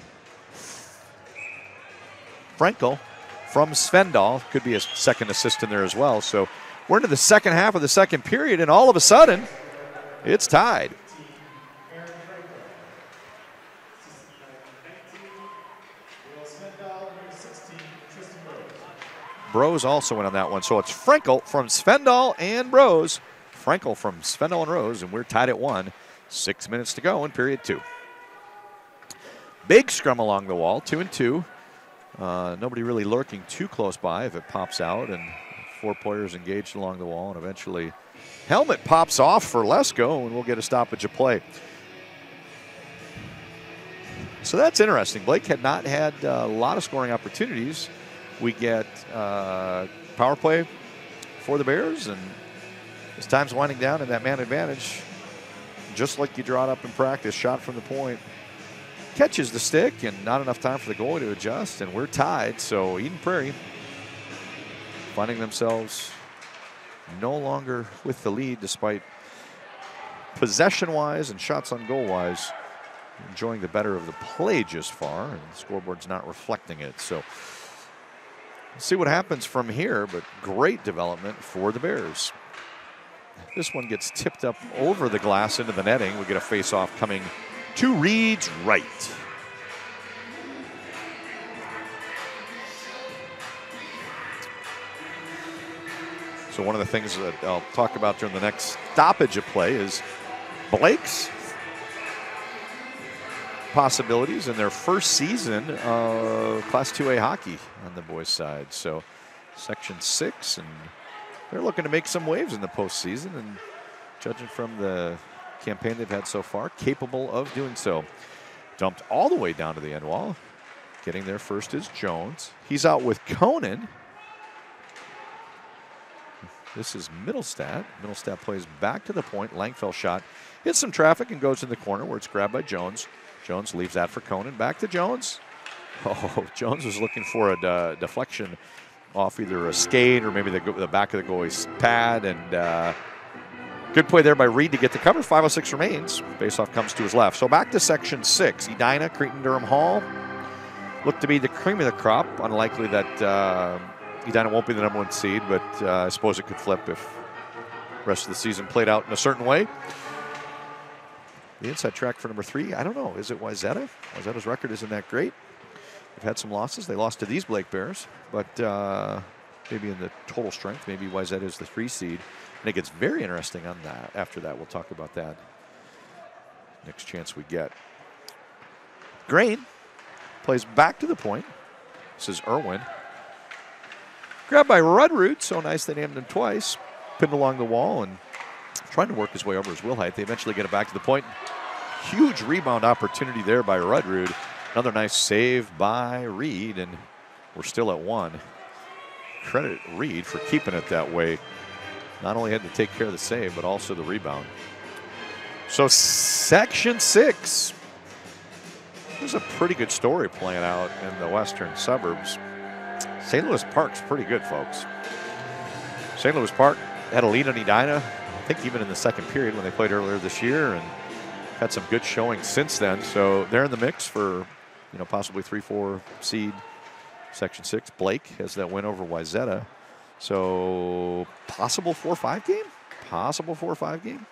Frankel from Svendal. Could be a second assist in there as well. So we're into the second half of the second period, and all of a sudden, it's tied. Bros also went on that one. So it's Frankel from Svendal and Bros. Frankel from Svendal and Rose, and we're tied at 1. 6 minutes to go in period 2. Big scrum along the wall, 2-2. Nobody really lurking too close by if it pops out, and 4 players engaged along the wall, and eventually helmet pops off for Lesko, and we'll get a stoppage of play. So that's interesting. Blake had not had a lot of scoring opportunities. We get power play for the Bears, and as time's winding down in that man advantage, just like you draw it up in practice, shot from the point, catches the stick, and not enough time for the goalie to adjust, and we're tied. So Eden Prairie finding themselves no longer with the lead, despite possession-wise and shots on goal-wise enjoying the better of the play just far, and the scoreboard's not reflecting it. So we'll see what happens from here, but great development for the Bears. This one gets tipped up over the glass into the netting. We get a face-off coming to Reed's right. So one of the things that I'll talk about during the next stoppage of play is Blake's possibilities in their first season of Class 2A hockey on the boys' side. So Section 6, and they're looking to make some waves in the postseason, and judging from the campaign they've had so far, capable of doing so. Dumped all the way down to the end wall. Getting there first is Jones. He's out with Conan. This is Middlestat. Middlestat plays back to the point. Langfell shot hits some traffic and goes in the corner where it's grabbed by Jones. Jones leaves that for Conan. Back to Jones. Oh, Jones was looking for a deflection off either a skate or maybe the back of the goalie's pad. And good play there by Reed to get the cover. 5:06 remains. Faceoff comes to his left. So back to Section 6. Edina, Cretin-Durham Hall. Look to be the cream of the crop. Unlikely that Edina won't be the #1 seed, but I suppose it could flip if the rest of the season played out in a certain way. The inside track for number 3, I don't know. Is it Wayzata? Wayzata's record isn't that great. They've had some losses. They lost to these Blake Bears, but maybe in the total strength, maybe Wayzata is the 3 seed. And it gets very interesting on that. After that, we'll talk about that next chance we get. Grain plays back to the point. This is Irwin. Grabbed by Rudrud, so nice they named him twice. Pinned along the wall and trying to work his way over his wheel height. They eventually get it back to the point. Huge rebound opportunity there by Rudrud. Another nice save by Reed, and we're still at 1. Credit Reed for keeping it that way. Not only had to take care of the save, but also the rebound. So Section 6. There's a pretty good story playing out in the western suburbs. St. Louis Park's pretty good, folks. St. Louis Park had a lead on Edina, I think even in the second period when they played earlier this year, and had some good showing since then. So they're in the mix for, possibly 3-4 seed. Section 6. Blake has that win over Wayzata. So possible 4-5 game? Possible 4-5 game?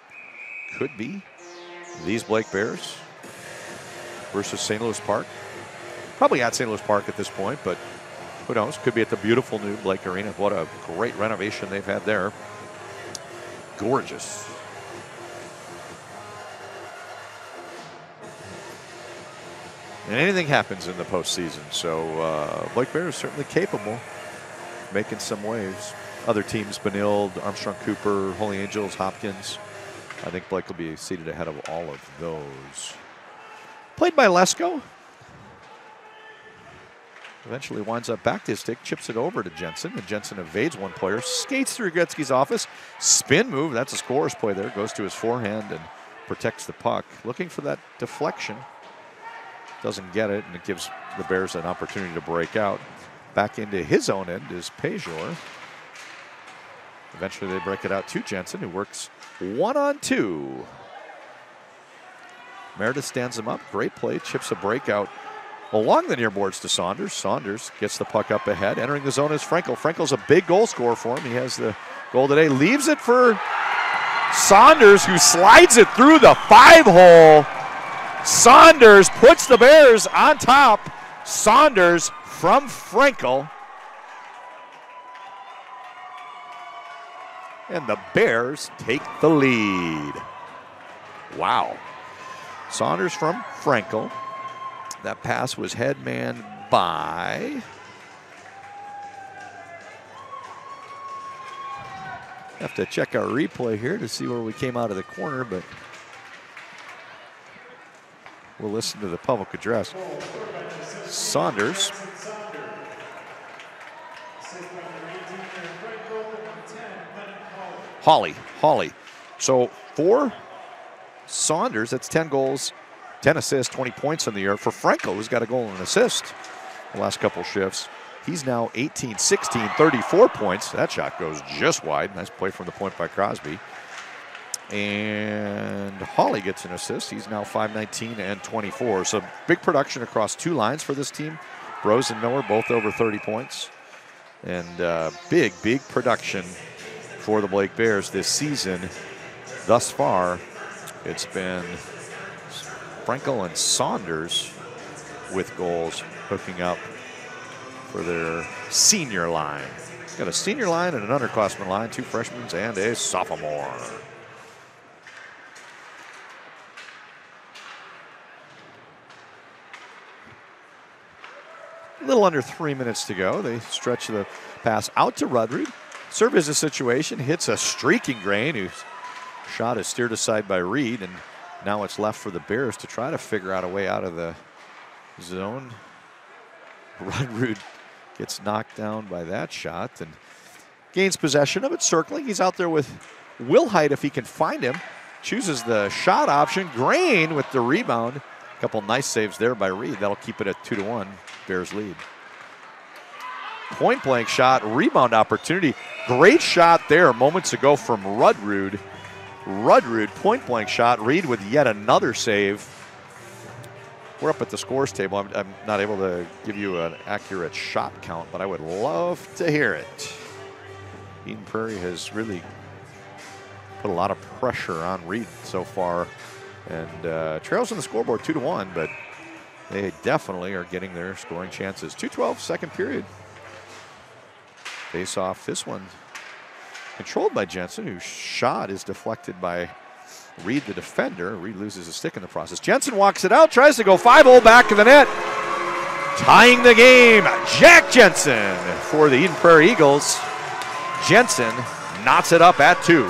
Could be. These Blake Bears versus St. Louis Park. Probably at St. Louis Park at this point, but who knows? Could be at the beautiful new Blake Arena. What a great renovation they've had there. Gorgeous. And anything happens in the postseason. So Blake Bears certainly capable of making some waves. Other teams, Benilde, Armstrong Cooper, Holy Angels, Hopkins. I think Blake will be seated ahead of all of those. Played by Lesko. Eventually winds up back to his stick, chips it over to Jensen, and Jensen evades one player, skates through Gretzky's office, spin move, that's a scorer's play there, goes to his forehand and protects the puck. Looking for that deflection. Doesn't get it, and it gives the Bears an opportunity to break out. Back into his own end is Pejor. Eventually they break it out to Jensen, who works 1-on-2. Meredith stands him up. Great play. Chips a breakout along the near boards to Saunders. Saunders gets the puck up ahead. Entering the zone is Frankel. Frankel's a big goal scorer for him. He has the goal today. Leaves it for Saunders, who slides it through the 5-hole. Saunders puts the Bears on top. Saunders from Frankel. And the Bears take the lead. Wow. Saunders from Frankel. That pass was headman by have to check our replay here to see where we came out of the corner, but we'll listen to the public address. Saunders. Hawley. So for Saunders, that's 10 goals, 10 assists, 20 points in the year. For Frankel, who's got a goal and an assist the last couple shifts, he's now 18, 16, 34 points. That shot goes just wide. Nice play from the point by Crosby. And Hawley gets an assist. He's now 5-19 and 24. So big production across two lines for this team. Rose and Miller both over 30 points. And big production for the Blake Bears this season. Thus far, it's been Frankel and Saunders with goals hooking up for their senior line. Got a senior line and an underclassmen line, 2 freshmen and a sophomore. A little under 3 minutes to go. They stretch the pass out to Rudrud. Serve is a situation, hits a streaking Grain, whose shot is steered aside by Reed, and now it's left for the Bears to try to figure out a way out of the zone. Rudrud gets knocked down by that shot and gains possession of it, circling. He's out there with Wilhite if he can find him. Chooses the shot option. Grain with the rebound. A couple nice saves there by Reed. That'll keep it at 2-1. Bears lead. Point blank shot, rebound opportunity. Great shot there moments ago from Rudrud. Rudrud, point blank shot. Reed with yet another save. We're up at the scores table. I'm not able to give you an accurate shot count, but I would love to hear it. Eden Prairie has really put a lot of pressure on Reed so far, and trails on the scoreboard 2-1, but they definitely are getting their scoring chances. 2:12, second period. Face off, this one controlled by Jensen, whose shot is deflected by Reed, the defender. Reed loses a stick in the process. Jensen walks it out, tries to go 5-0 back to the net. Tying the game, Jack Jensen for the Eden Prairie Eagles. Jensen knots it up at 2.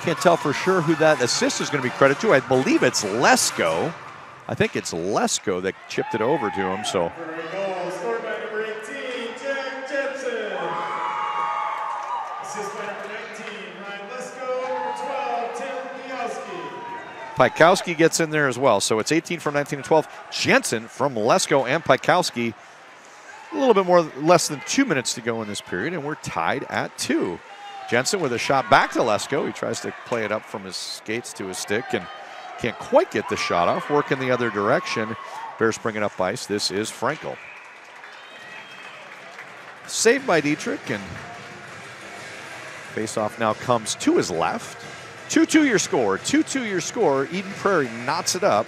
Can't tell for sure who that assist is going to be credited to. I believe it's Lesko. I think it's Lesko that chipped it over to him. So. Prairie goal scored by number 18, Jack Jensen. Assist by number 19, Ryan Lesko. Number 12, Tim Piowski. Piowski gets in there as well. So it's 18 from 19 to 12. Jensen from Lesko and Piowski. A little bit less than 2 minutes to go in this period, and we're tied at 2. Jensen with a shot back to Lesko. He tries to play it up from his skates to his stick and can't quite get the shot off. Working the other direction. Bears bring it up ice. This is Frankel. Saved by Dietrich, and face-off now comes to his left. 2-2 your score. 2-2 your score. Eden Prairie knots it up.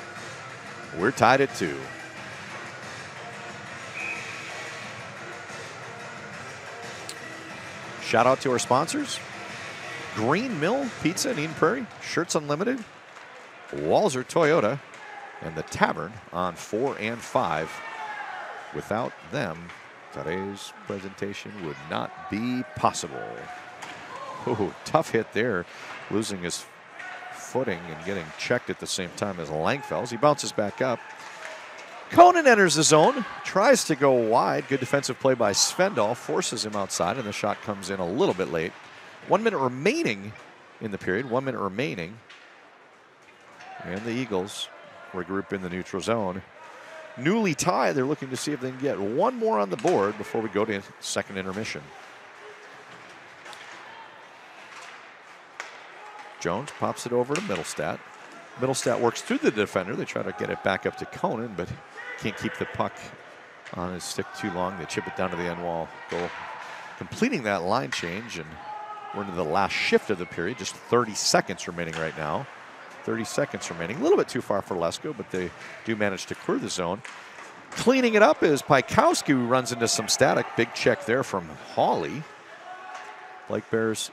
We're tied at 2. Shout out to our sponsors. Green Mill Pizza in Eden Prairie, Shirts Unlimited, Walzer Toyota, and the Tavern on 4 and 5. Without them, today's presentation would not be possible. Oh, tough hit there, losing his footing and getting checked at the same time as Langfels. He bounces back up. Conan enters the zone, tries to go wide. Good defensive play by Svendal, forces him outside, and the shot comes in a little bit late. 1 minute remaining in the period, 1 minute remaining. And the Eagles regroup in the neutral zone. Newly tied, they're looking to see if they can get one more on the board before we go to second intermission. Jones pops it over to Middlestat. Middlestat works through the defender. They try to get it back up to Conan, but can't keep the puck on his stick too long. They chip it down to the end wall. Goal completing that line change, and we're into the last shift of the period. Just 30 seconds remaining right now. 30 seconds remaining. A little bit too far for Lesko, but they do manage to clear the zone. Cleaning it up is Piowski, who runs into some static. Big check there from Hawley. Blake Bears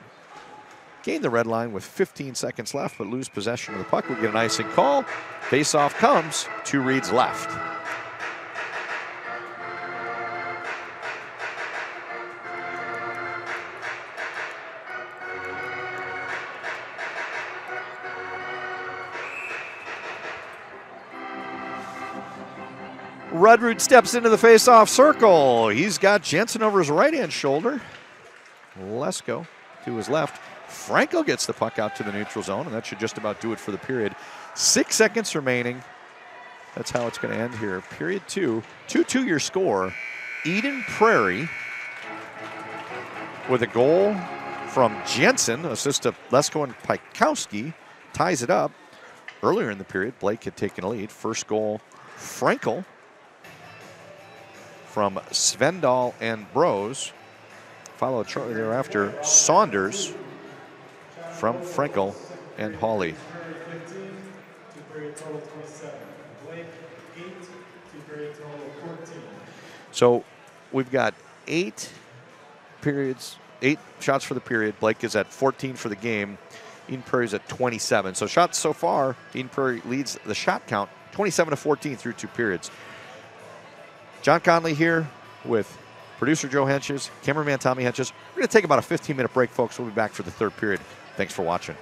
gain the red line with 15 seconds left, but lose possession of the puck. We get an icing call. Face-off comes. 2 reads left. Rudrud steps into the face-off circle. He's got Jensen over his right-hand shoulder. Lesko to his left. Frankel gets the puck out to the neutral zone, and that should just about do it for the period. 6 seconds remaining. That's how it's going to end here. Period 2. 2-2 your score. Eden Prairie with a goal from Jensen. Assist to Lesko and Piowski ties it up. Earlier in the period, Blake had taken a lead. First goal, Frankel from Svendal and Bros. Followed shortly thereafter, Saunders from Frankel and Hawley. So we've got 8 periods, 8 shots for the period. Blake is at 14 for the game. Eden Prairie's at 27. So shots so far, Eden Prairie leads the shot count 27-14 through 2 periods. John Conley here with producer Joe Henches, cameraman Tommy Henches. We're going to take about a 15-minute break, folks. We'll be back for the 3rd period. Thanks for watching.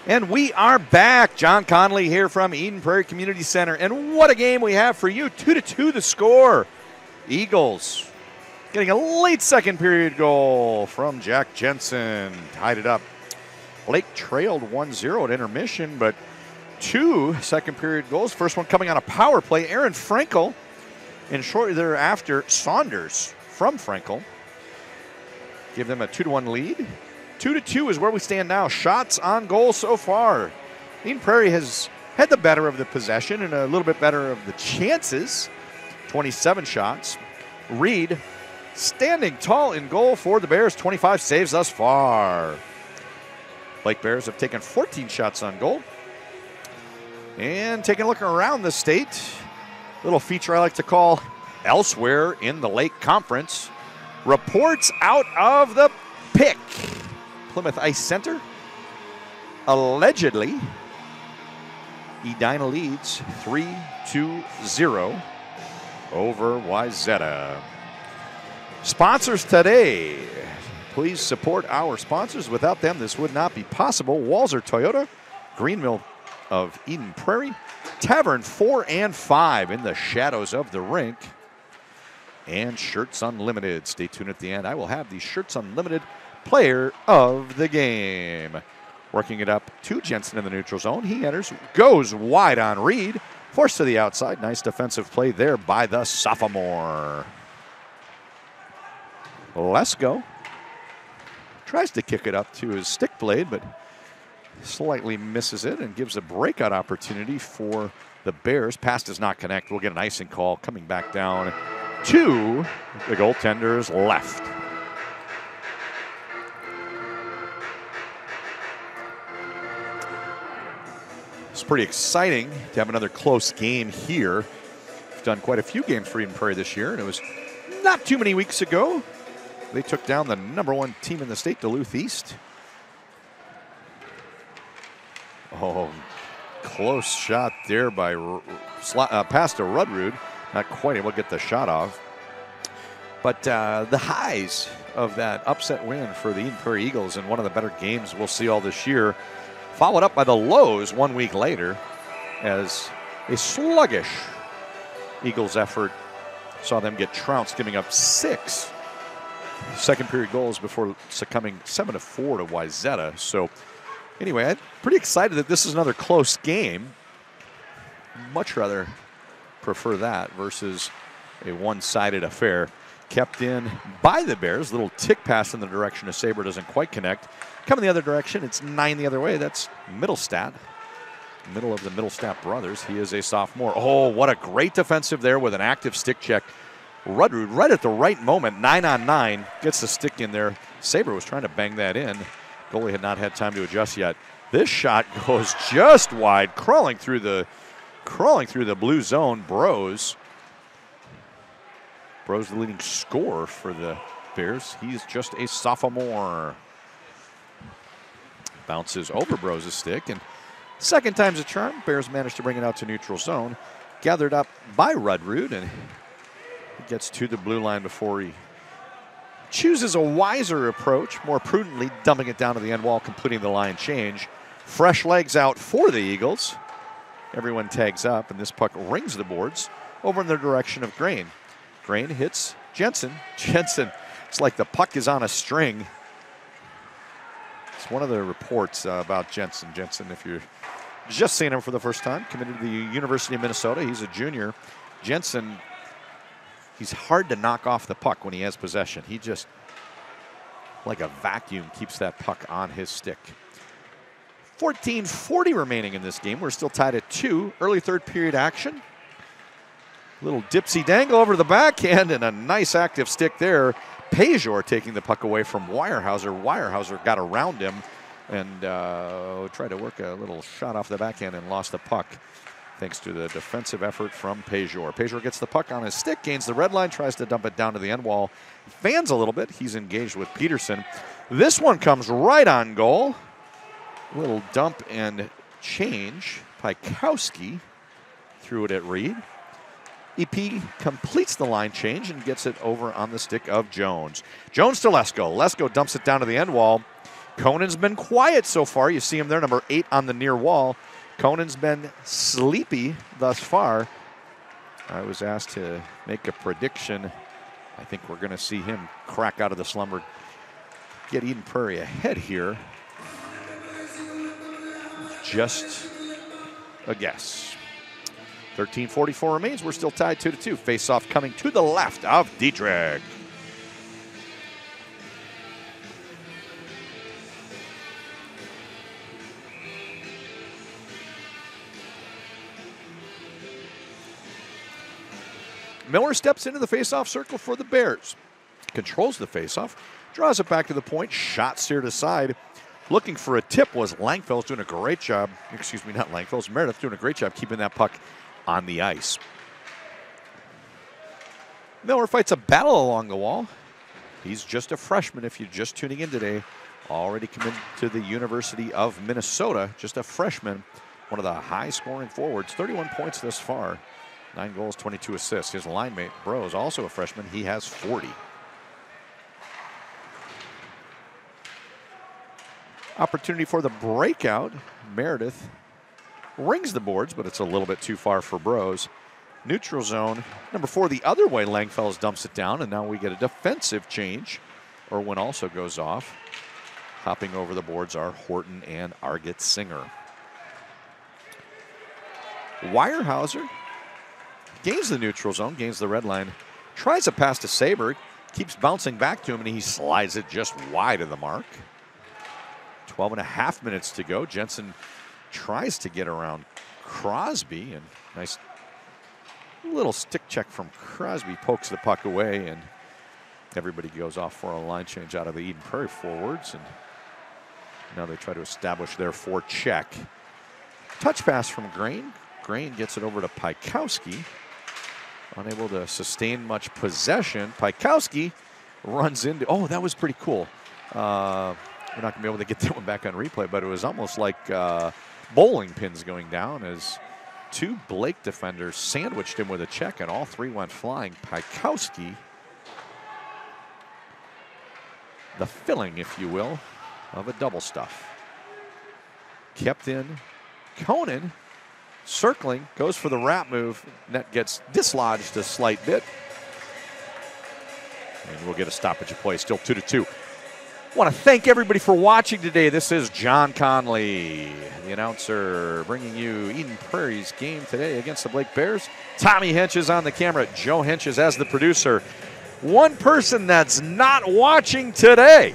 And we are back. John Conley here from Eden Prairie Community Center. And what a game we have for you. 2-2 the score. Eagles getting a late second period goal from Jack Jensen. Tied it up. Blake trailed 1-0 at intermission, but 2 second period goals. First one coming on a power play. Aaron Frankel. And shortly thereafter, Saunders from Frankel. Give them a 2-1 lead. 2-2 is where we stand now. Shots on goal so far. Eden Prairie has had the better of the possession and a little bit better of the chances. 27 shots. Reed standing tall in goal for the Bears. 25 saves thus far. Lake Bears have taken 14 shots on goal. And taking a look around the state, little feature I like to call Elsewhere in the Lake Conference. Reports out of the pick. Plymouth Ice Center. Allegedly, Edina leads 3-0 over Wayzata. Sponsors today. Please support our sponsors. Without them, this would not be possible. Walzer Toyota, Greenville of Eden Prairie, Tavern 4 and 5 in the shadows of the rink, and Shirts Unlimited. Stay tuned at the end. I will have the Shirts Unlimited player of the game. Working it up to Jensen in the neutral zone. He enters, goes wide on Reed, forced to the outside. Nice defensive play there by the sophomore. Lesko tries to kick it up to his stick blade, but slightly misses it and gives a breakout opportunity for the Bears. Pass does not connect. We'll get an icing call coming back down to the goaltender's left. It's pretty exciting to have another close game here. We've done quite a few games for Eden Prairie this year, and it was not too many weeks ago. They took down the #1 team in the state, Duluth East. Oh, close shot there by pass to Rudrud. Not quite able to get the shot off. But the highs of that upset win for the Eden Prairie Eagles in one of the better games we'll see all this year, followed up by the lows 1 week later as a sluggish Eagles effort saw them get trounced, giving up 6 second period goals before succumbing 7-4 to Wayzata. So anyway, I'm pretty excited that this is another close game. Much rather prefer that versus a one-sided affair. Kept in by the Bears. Little tick pass in the direction of Sabre doesn't quite connect. Coming the other direction, it's 9 the other way. That's Middlestat. Middle of the Middlestat brothers. He is a sophomore. Oh, what a great defensive there with an active stick check. Rudrud right at the right moment, 9-on-9, gets the stick in there. Sabre was trying to bang that in. Goalie had not had time to adjust yet. This shot goes just wide, crawling through the blue zone. Bros the leading scorer for the Bears. He's just a sophomore. Bounces over Bros' stick, and second time's a charm. Bears managed to bring it out to neutral zone. Gathered up by Rudrud, and he gets to the blue line before he chooses a wiser approach, more prudently dumping it down to the end wall, completing the line change. Fresh legs out for the Eagles. Everyone tags up, and this puck rings the boards over in the direction of Grain. Grain hits Jensen. Jensen, it's like the puck is on a string. It's one of the reports about Jensen. Jensen, if you're just seeing him for the first time, committed to the University of Minnesota. He's a junior. Jensen, he's hard to knock off the puck when he has possession. He just, like a vacuum, keeps that puck on his stick. 14:40 remaining in this game. We're still tied at 2. Early third period action. Little dipsy dangle over the backhand and a nice active stick there. Pejor taking the puck away from Weyerhaeuser. Weyerhaeuser got around him and tried to work a little shot off the backhand and lost the puck thanks to the defensive effort from Pejor. Pejor gets the puck on his stick, gains the red line, tries to dump it down to the end wall. Fans a little bit. He's engaged with Peterson. This one comes right on goal. Little dump and change. Pikowski threw it at Reed. EP completes the line change and gets it over on the stick of Jones. Jones to Lesko. Lesko dumps it down to the end wall. Conan's been quiet so far. You see him there, number 8 on the near wall. Conan's been sleepy thus far. I was asked to make a prediction. I think we're going to see him crack out of the slumber, get Eden Prairie ahead here. Just a guess. 13:44 remains. We're still tied 2-2. Face-off coming to the left of Dietrich. Miller steps into the face-off circle for the Bears. Controls the face-off, draws it back to the point, shot steered aside. Looking for a tip was Langfell's doing a great job. Excuse me, not Langfell's. Meredith doing a great job keeping that puck on the ice. Miller fights a battle along the wall. He's just a freshman if you're just tuning in today. Already committed to the University of Minnesota. Just a freshman. One of the high-scoring forwards. 31 points this far. 9 goals, 22 assists. His line mate, Bros, also a freshman. He has 40. Opportunity for the breakout. Meredith rings the boards, but it's a little bit too far for Bros. Neutral zone. Number 4 the other way. Langfells dumps it down, and now we get a defensive change. Irwin also goes off. Hopping over the boards are Horton and Argett Singer. Weyerhaeuser gains the neutral zone, gains the red line, tries a pass to Saber, keeps bouncing back to him, and he slides it just wide of the mark. 12.5 minutes to go. Jensen tries to get around Crosby, and nice little stick check from Crosby, pokes the puck away, and everybody goes off for a line change out of the Eden Prairie forwards, and now they try to establish their forecheck. Touch pass from Grain. Grain gets it over to Pikowski. Unable to sustain much possession. Pikowski runs into, oh, that was pretty cool. We're not going to be able to get that one back on replay, but it was almost like bowling pins going down as 2 Blake defenders sandwiched him with a check, and all 3 went flying. Pikowski, the filling, if you will, of a double stuff. Kept in. Conan circling, goes for the wrap move. Net gets dislodged a slight bit. And we'll get a stoppage of play, still 2-2. Want to thank everybody for watching today. This is John Conley, the announcer, bringing you Eden Prairie's game today against the Blake Bears. Tommy Hench is on the camera. Joe Hench is as the producer. One person that's not watching today,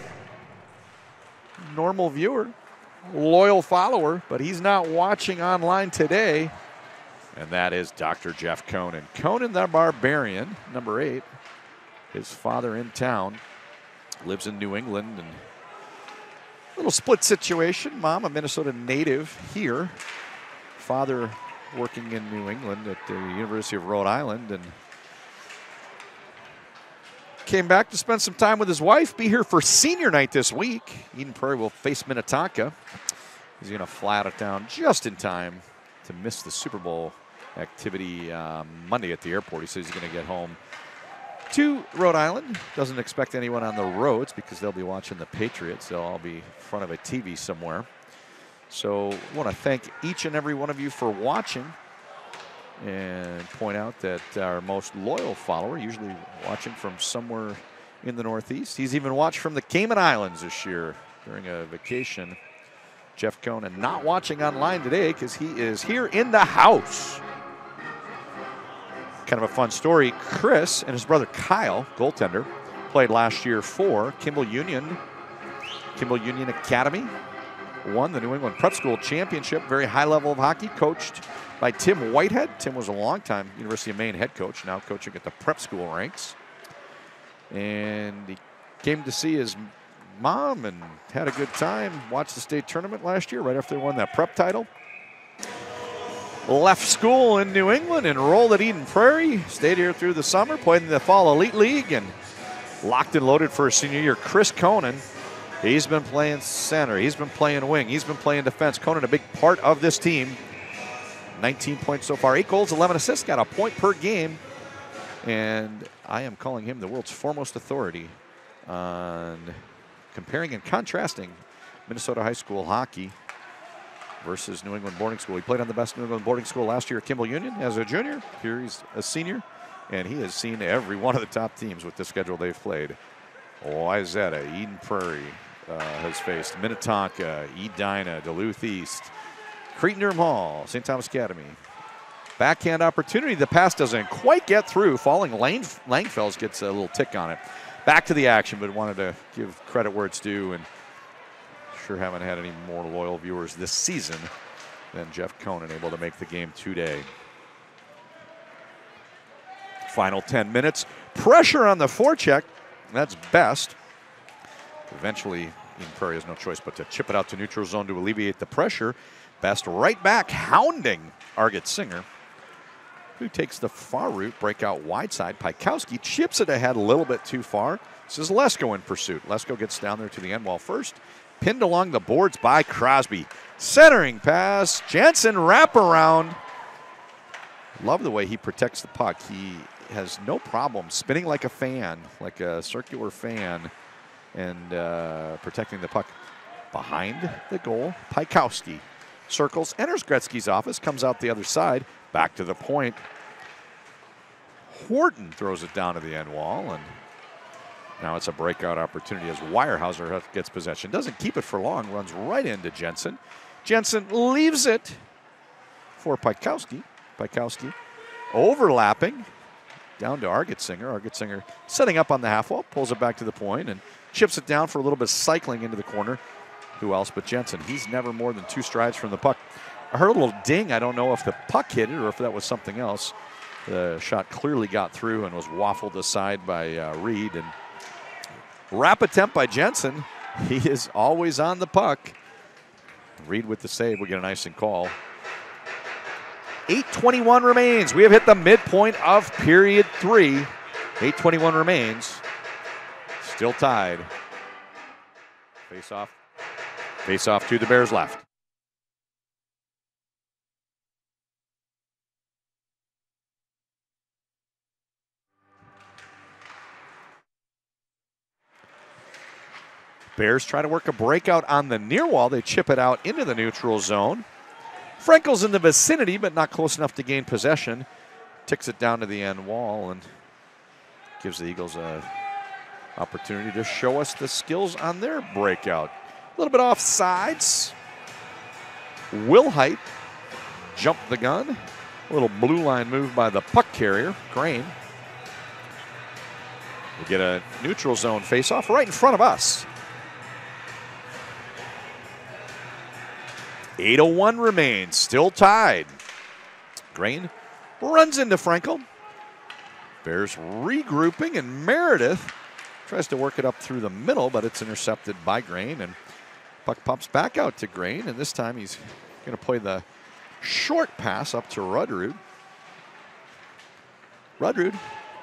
normal viewer, loyal follower, but he's not watching online today, and that is Dr. Jeff Conan. Conan the Barbarian, number 8. His father in town, lives in New England, and a little split situation. Mom, a Minnesota native here. Father working in New England at the University of Rhode Island, and came back to spend some time with his wife, be here for senior night this week. Eden Prairie will face Minnetonka. He's going to fly out of town just in time to miss the Super Bowl activity Monday at the airport. He says he's going to get home to Rhode Island. Doesn't expect anyone on the roads because they'll be watching the Patriots. They'll all be in front of a TV somewhere. So I want to thank each and every one of you for watching, and point out that our most loyal follower, usually watching from somewhere in the Northeast. He's even watched from the Cayman Islands this year during a vacation. Jeff Conan not watching online today because he is here in the house. Kind of a fun story. Chris and his brother Kyle, goaltender, played last year for Kimball Union Academy. Won the New England Prep School Championship. Very high level of hockey, coached by Tim Whitehead. Tim was a longtime University of Maine head coach, now coaching at the prep school ranks. And he came to see his mom and had a good time. Watched the state tournament last year right after they won that prep title. Left school in New England, enrolled at Eden Prairie, stayed here through the summer, played in the Fall Elite League, and locked and loaded for his senior year. Chris Conan, he's been playing center, he's been playing wing, he's been playing defense. Conan, a big part of this team. 19 points so far, 8 goals, 11 assists, got a point per game. And I am calling him the world's foremost authority on comparing and contrasting Minnesota high school hockey versus New England boarding school. He played on the best New England boarding school last year at Kimball Union as a junior. Here he's a senior, and he has seen every one of the top teams with the schedule they've played. Wayzata, Eden Prairie has faced Minnetonka, Edina, Duluth East, Cretin-Derham Hall, St. Thomas Academy. Backhand opportunity. The pass doesn't quite get through. Falling Langfels gets a little tick on it. Back to the action, but wanted to give credit where it's due, and sure haven't had any more loyal viewers this season than Jeff Conan, able to make the game today. Final 10 minutes. Pressure on the forecheck. That's Best. Eventually, Eden Prairie has no choice but to chip it out to neutral zone to alleviate the pressure. Best right back, hounding Argit Singer, who takes the far route, breakout wide side. Pikowski chips it ahead a little bit too far. This is Lesko in pursuit. Lesko gets down there to the end wall first. Pinned along the boards by Crosby. Centering pass. Jensen wraparound. Love the way he protects the puck. He has no problem spinning like a fan, like a circular fan, and protecting the puck behind the goal. Pikowski circles, enters Gretzky's office, comes out the other side, back to the point. Horton throws it down to the end wall, and now it's a breakout opportunity as Weyerhaeuser gets possession. Doesn't keep it for long, runs right into Jensen. Jensen leaves it for Pikowski. Pikowski overlapping down to Argit-Singer. Argit-Singer setting up on the half wall, pulls it back to the point and chips it down for a little bit of cycling into the corner. Who else but Jensen? He's never more than 2 strides from the puck. I heard a little ding. I don't know if the puck hit it or if that was something else. The shot clearly got through and was waffled aside by Reed. And wrap attempt by Jensen. He is always on the puck. Reed with the save. We get an icing call. 8:21 remains. We have hit the midpoint of period 3. 8:21 remains. Still tied. Face off. Face off to the Bears' left. Bears try to work a breakout on the near wall. They chip it out into the neutral zone. Frankel's in the vicinity, but not close enough to gain possession. Ticks it down to the end wall and gives the Eagles an opportunity to show us the skills on their breakout. A little bit off sides. Wilhite jumped the gun. A little blue line move by the puck carrier, Crane. We get a neutral zone face-off right in front of us. 8:01 remains, still tied. Grain runs into Frankel. Bears regrouping, and Meredith tries to work it up through the middle, but it's intercepted by Grain, and puck pops back out to Grain, and this time he's going to play the short pass up to Rudrud. Rudrud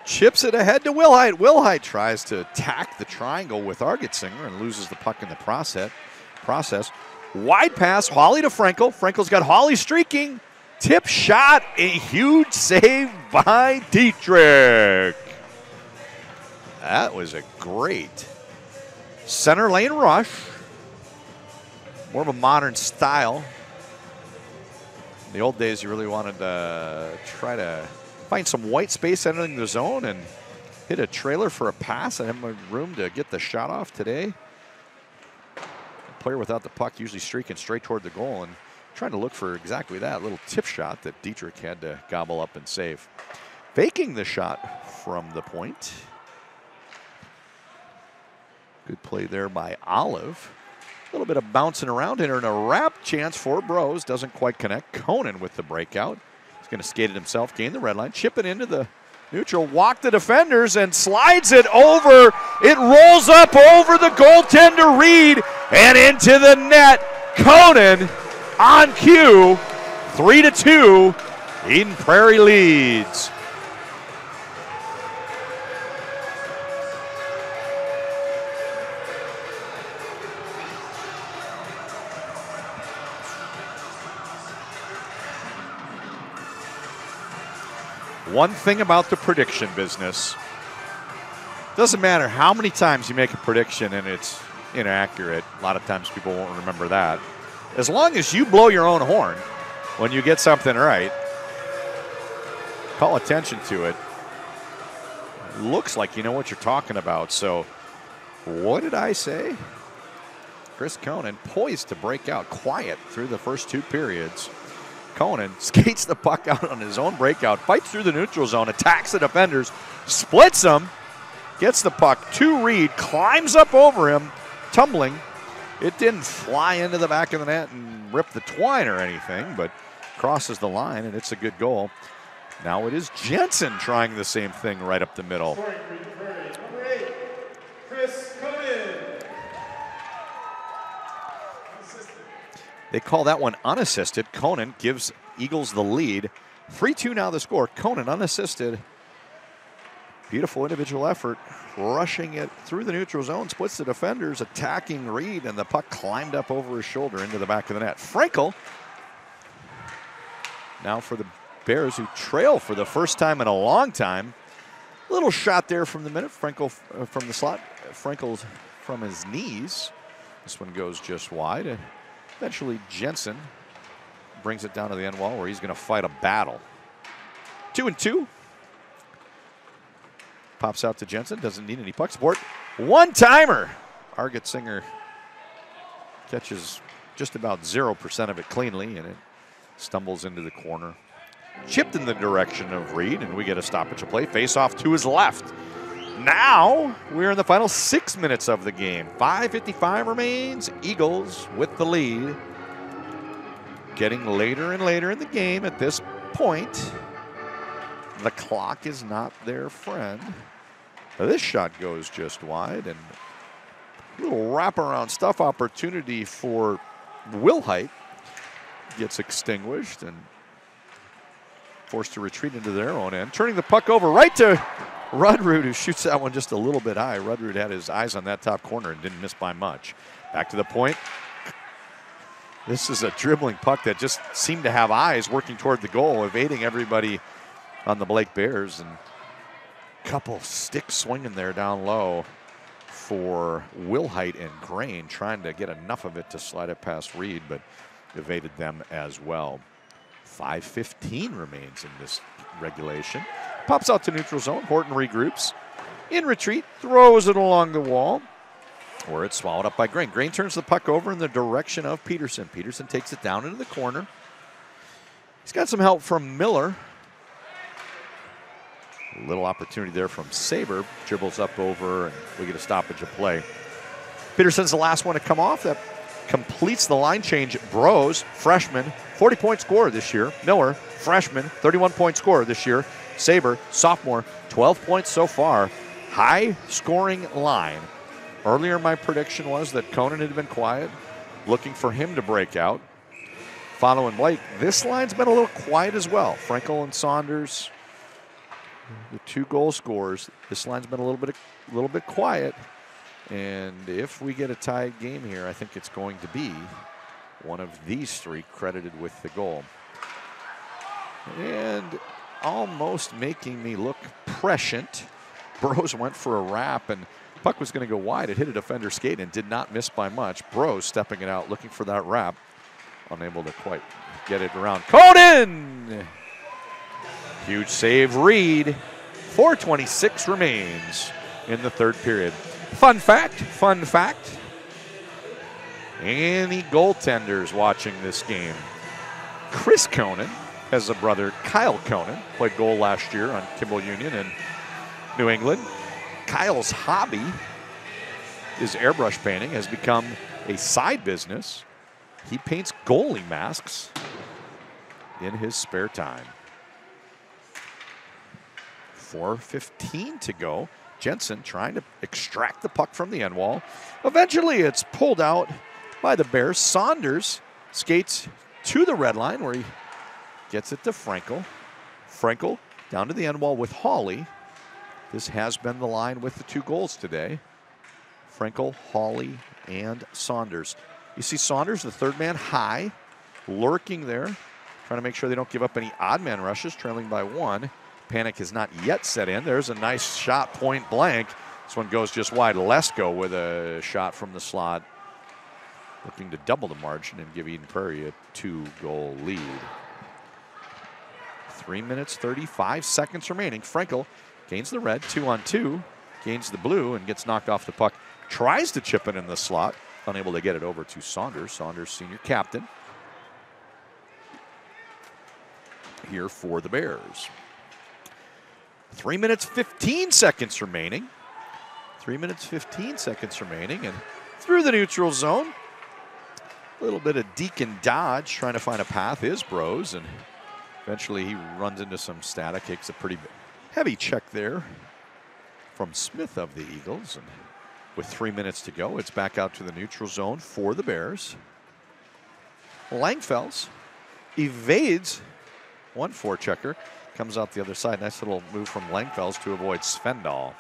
chips it ahead to Wilhite. Wilhite tries to attack the triangle with Argit-Singer and loses the puck in the process. Wide pass, Hawley to Frankel. Frankel's got Hawley streaking. Tip shot, a huge save by Dietrich. That was a great center lane rush. More of a modern style. In the old days, you really wanted to try to find some white space entering the zone and hit a trailer for a pass and have room to get the shot off today. Player without the puck usually streaking straight toward the goal and trying to look for exactly that little tip shot that Dietrich had to gobble up and save. Faking the shot from the point. Good play there by Olive. A little bit of bouncing around here and a wrap chance for Bros. Doesn't quite connect. Conan with the breakout. He's going to skate it himself, gain the red line, chip it into the neutral, walk the defenders, and slides it over. It rolls up over the goaltender Reed and into the net. Conan on cue. 3-2. Eden Prairie leads. One thing about the prediction business, doesn't matter how many times you make a prediction and it's inaccurate. A lot of times people won't remember that. As long as you blow your own horn when you get something right, call attention to it. Looks like you know what you're talking about. So what did I say? Chris Conan poised to break out quiet through the first 2 periods. Conan skates the puck out on his own breakout, fights through the neutral zone, attacks the defenders, splits them, gets the puck to Reed, climbs up over him, tumbling. It didn't fly into the back of the net and rip the twine or anything, but crosses the line, and it's a good goal. Now it is Jensen trying the same thing right up the middle. Scoring for Prairie, number 8, Chris Conan. They call that one unassisted. Conan gives Eagles the lead. 3-2 now the score. Conan unassisted. Beautiful individual effort. Rushing it through the neutral zone. Splits the defenders. Attacking Reed. And the puck climbed up over his shoulder into the back of the net. Frankel. Now for the Bears, who trail for the first time in a long time. Little shot there from the minute. Frankel from the slot. Frankel's from his knees. This one goes just wide. Eventually, Jensen brings it down to the end wall where he's going to fight a battle. 2-2. Pops out to Jensen. Doesn't need any puck support. One-timer. Argetsinger catches just about 0% of it cleanly, and it stumbles into the corner. Chipped in the direction of Reed, and we get a stoppage of play. Face off to his left. Now we're in the final 6 minutes of the game. 5:55 remains. Eagles with the lead. Getting later and later in the game at this point. The clock is not their friend. This shot goes just wide, and a little wraparound stuff opportunity for Wilhite gets extinguished and forced to retreat into their own end. Turning the puck over right to Rudrud, who shoots that one just a little bit high. Rudrud had his eyes on that top corner and didn't miss by much. Back to the point. This is a dribbling puck that just seemed to have eyes working toward the goal, evading everybody on the Blake Bears. And a couple sticks swinging there down low for Wilhite and Grain, trying to get enough of it to slide it past Reed, but evaded them as well. 5:15 remains in this regulation. Pops out to neutral zone. Horton regroups. In retreat, throws it along the wall, where it's swallowed up by Grain. Grain turns the puck over in the direction of Peterson. Peterson takes it down into the corner. He's got some help from Miller. A little opportunity there from Saber. Dribbles up over, and we get a stoppage of play. Peterson's the last one to come off. That completes the line change. Bros, freshman, 40-point scorer this year. Miller, freshman, 31-point scorer this year. Saber, sophomore, 12 points so far. High-scoring line. Earlier, my prediction was that Conan had been quiet, looking for him to break out. Following Blake, this line's been a little quiet as well. Frankel and Saunders, the 2 goal scorers. This line's been a little bit quiet. And if we get a tied game here, I think it's going to be one of these 3 credited with the goal. And almost making me look prescient. Bros went for a wrap, and puck was going to go wide. It hit a defender's skate and did not miss by much. Bros stepping it out, looking for that wrap. Unable to quite get it around. Conan! Huge save, Reed. 4:26 remains in the 3rd period. Fun fact. Any goaltenders watching this game? Chris Conan has a brother, Kyle Conan, played goal last year on Kimball Union in New England. Kyle's hobby is airbrush painting, has become a side business. He paints goalie masks in his spare time. 4:15 to go. Jensen trying to extract the puck from the end wall. Eventually it's pulled out by the Bears. Saunders skates to the red line where he gets it to Frankel. Frankel down to the end wall with Hawley. This has been the line with the 2 goals today. Frankel, Hawley, and Saunders. You see Saunders, the 3rd man, high, lurking there, trying to make sure they don't give up any odd man rushes, trailing by 1. Panic has not yet set in. There's a nice shot, point blank. This one goes just wide. Lesko with a shot from the slot, looking to double the margin and give Eden Prairie a 2-goal lead. 3 minutes, 35 seconds remaining. Frankel gains the red, 2-on-2, gains the blue, and gets knocked off the puck. Tries to chip it in the slot, unable to get it over to Saunders. Saunders, senior captain, here for the Bears. 3 minutes, 15 seconds remaining. 3 minutes, 15 seconds remaining, and through the neutral zone. A little bit of Deacon dodge, trying to find a path, is Bros, and eventually he runs into some static. Takes a pretty heavy check there from Smith of the Eagles, and with 3 minutes to go, it's back out to the neutral zone for the Bears. Langfels evades one forechecker, comes out the other side. Nice little move from Langfels to avoid Svendal.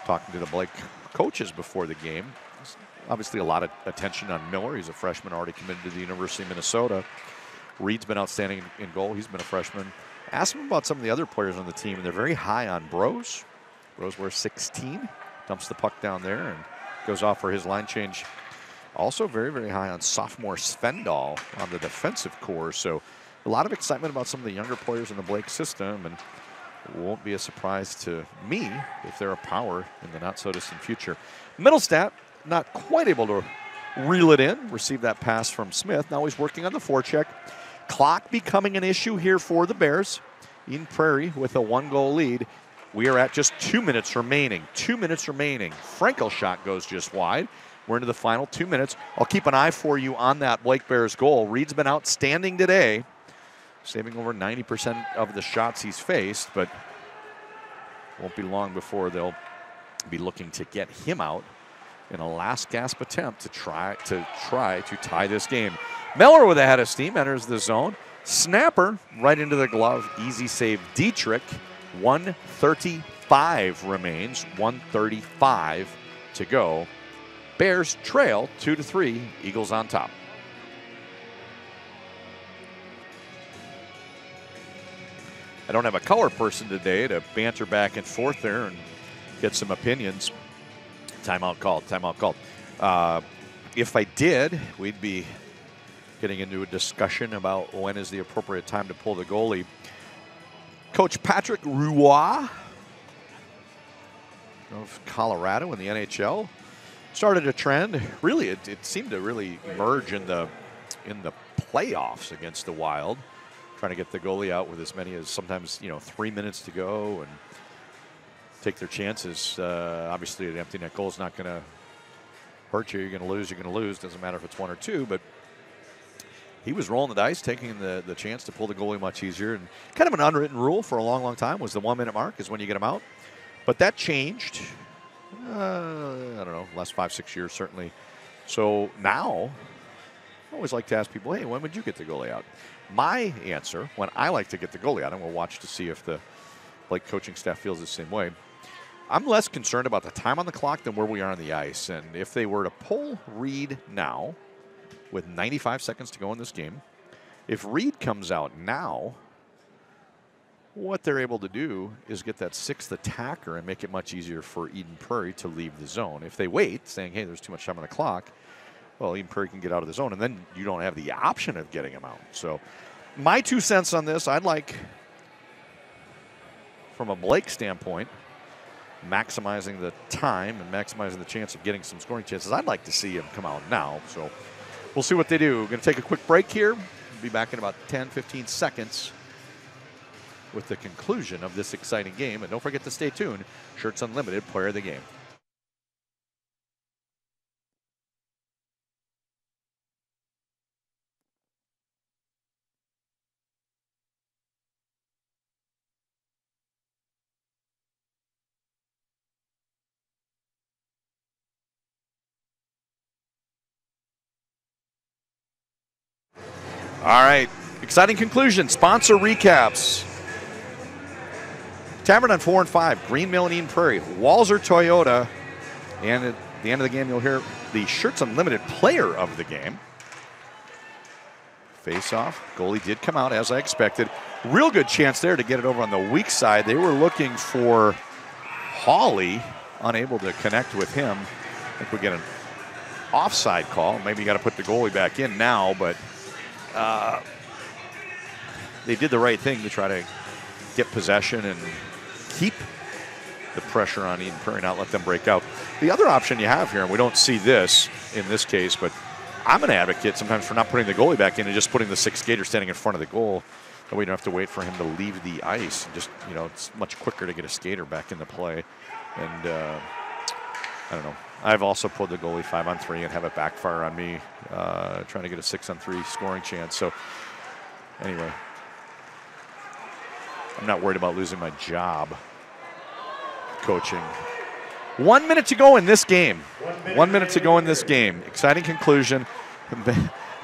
Talking to the Blake coaches before the game. There's obviously a lot of attention on Miller. He's a freshman already committed to the University of Minnesota. Reed's been outstanding in goal. He's been a freshman. Ask him about some of the other players on the team, and they're very high on Bros. Bros wears 16, dumps the puck down there and goes off for his line change. Also very, very high on sophomore Svendal on the defensive core. So a lot of excitement about some of the younger players in the Blake system, and won't be a surprise to me if they're a power in the not-so-distant future. Middlestat not quite able to reel it in. Received that pass from Smith. Now he's working on the forecheck. Clock becoming an issue here for the Bears. Eden Prairie with a 1-goal lead. We are at just 2 minutes remaining. 2 minutes remaining. Frankel's shot goes just wide. We're into the final 2 minutes. I'll keep an eye for you on that Blake Bears goal. Reed's been outstanding today, saving over 90% of the shots he's faced, but won't be long before they'll be looking to get him out in a last gasp attempt to try to tie this game. Miller with a head of steam enters the zone. Snapper right into the glove. Easy save Dietrich. 1:35 remains. 1:35 to go. Bears trail 2-3. Eagles on top. I don't have a color person today to banter back and forth there and get some opinions. Timeout called, timeout called. If I did, we'd be getting into a discussion about when is the appropriate time to pull the goalie. Coach Patrick Roy of Colorado in the NHL started a trend. Really, it seemed to really emerge in the playoffs against the Wild, trying to get the goalie out with as many as sometimes 3 minutes to go and take their chances. Obviously, an empty net goal is not going to hurt you. You're going to lose. You're going to lose. Doesn't matter if it's 1 or 2. But he was rolling the dice, taking the chance to pull the goalie much easier. And kind of an unwritten rule for a long, long time was the 1 minute mark is when you get him out. But that changed. I don't know, last 5-6 years certainly. So now, I always like to ask people, hey, when would you get the goalie out? My answer, when I like to get the goalie out, and we'll watch to see if the Blake coaching staff feels the same way, I'm less concerned about the time on the clock than where we are on the ice. And if they were to pull Reed now, with 95 seconds to go in this game, if Reed comes out now, what they're able to do is get that sixth attacker and make it much easier for Eden Prairie to leave the zone. If they wait, saying, hey, there's too much time on the clock, well, Eden Prairie can get out of the zone, and then you don't have the option of getting him out. So my 2 cents on this, I'd like, from a Blake standpoint, maximizing the time and maximizing the chance of getting some scoring chances, I'd like to see him come out now. So we'll see what they do. We're going to take a quick break here. We'll be back in about 10, 15 seconds with the conclusion of this exciting game. And don't forget to stay tuned. Shirts Unlimited, player of the game. All right, exciting conclusion. Sponsor recaps. Tavern on 4 and 5, Green Mill and Eden Prairie, Walzer Toyota, and at the end of the game, you'll hear the Shirts Unlimited player of the game. Face-off, goalie did come out as I expected. Real good chance there to get it over on the weak side. They were looking for Hawley unable to connect with him. I think we get an offside call. Maybe you got to put the goalie back in now, but they did the right thing to try to get possession and keep the pressure on Eden Prairie, not let them break out. The other option you have here, and we don't see this in this case, but I'm an advocate sometimes for not putting the goalie back in and just putting the 6th skater standing in front of the goal. And we don't have to wait for him to leave the ice. Just, you know, it's much quicker to get a skater back into play. And I don't know. I've also pulled the goalie 5-on-3 and have it backfire on me, trying to get a 6-on-3 scoring chance. So anyway, I'm not worried about losing my job coaching. 1 minute to go in this game. 1 minute to go in this game. Exciting conclusion.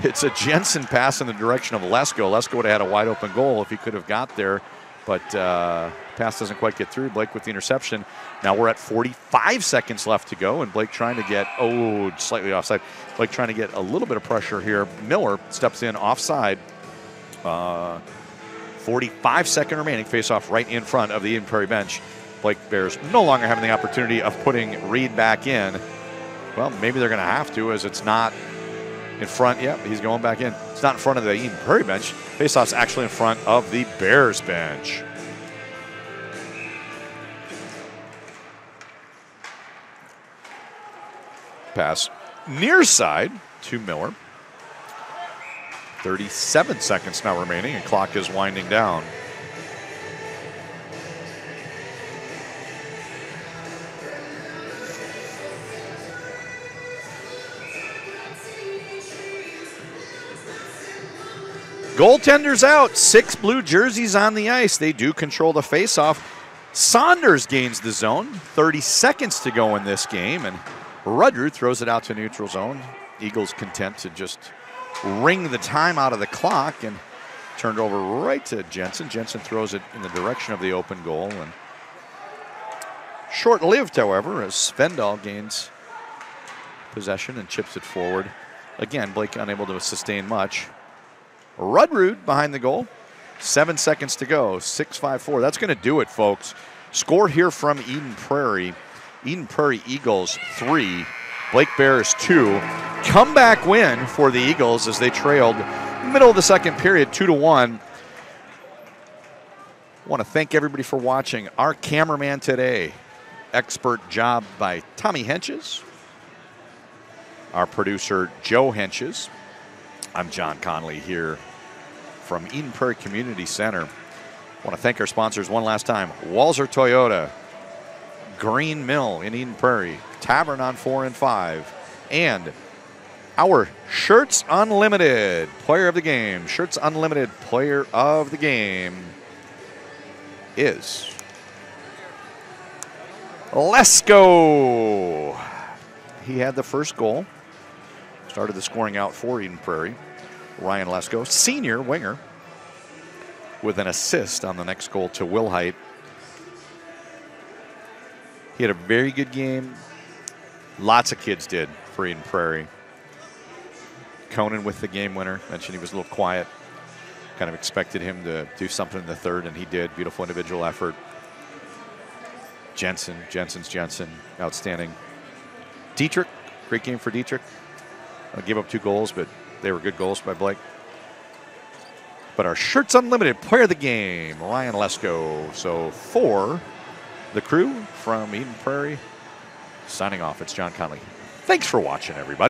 It's a Jensen pass in the direction of Lesko. Lesko would have had a wide open goal if he could have got there, but pass doesn't quite get through. Blake with the interception. Now we're at 45 seconds left to go, and Blake trying to get, slightly offside. Blake trying to get a little bit of pressure here. Miller steps in offside. 45-second remaining, face-off right in front of the Eden Prairie bench. Blake Bears no longer having the opportunity of putting Reed back in. Well, maybe they're going to have to, as it's not in front. Yep, he's going back in. It's not in front of the Eden Prairie bench. Face-off's actually in front of the Bears bench. Pass near side to Miller. 37 seconds now remaining, and clock is winding down. Goaltenders out. 6 blue jerseys on the ice. They do control the faceoff. Saunders gains the zone. 30 seconds to go in this game, and Rudrud throws it out to neutral zone. Eagles content to just ring the time out of the clock, and turned over right to Jensen. Jensen throws it in the direction of the open goal, and short-lived, however, as Svendal gains possession and chips it forward. Again, Blake unable to sustain much. Rudrud behind the goal. 7 seconds to go. 6-5-4. That's going to do it, folks. Score here from Eden Prairie. Eden Prairie Eagles 3. Blake Bears 2. Comeback win for the Eagles as they trailed middle of the second period 2-1. I want to thank everybody for watching. Our cameraman today, expert job by Tommy Henches. Our producer, Joe Henches. I'm John Conley here from Eden Prairie Community Center. I want to thank our sponsors one last time. Walzer Toyota, Green Mill in Eden Prairie, Tavern on 4 and 5, and our Shirts Unlimited player of the game. Shirts Unlimited player of the game is Lesko. He had the first goal. Started the scoring out for Eden Prairie. Ryan Lesko, senior winger, with an assist on the next goal to Will Height. He had a very good game. Lots of kids did for Eden Prairie. Conan with the game winner. Mentioned he was a little quiet. Kind of expected him to do something in the third, and he did. Beautiful individual effort. Jensen's outstanding. Dietrich, great game for Dietrich. Gave up 2 goals, but they were good goals by Blake. But our Shirts Unlimited player of the game, Ryan Lesko. So for the crew from Eden Prairie, signing off, it's John Conley. Thanks for watching, everybody.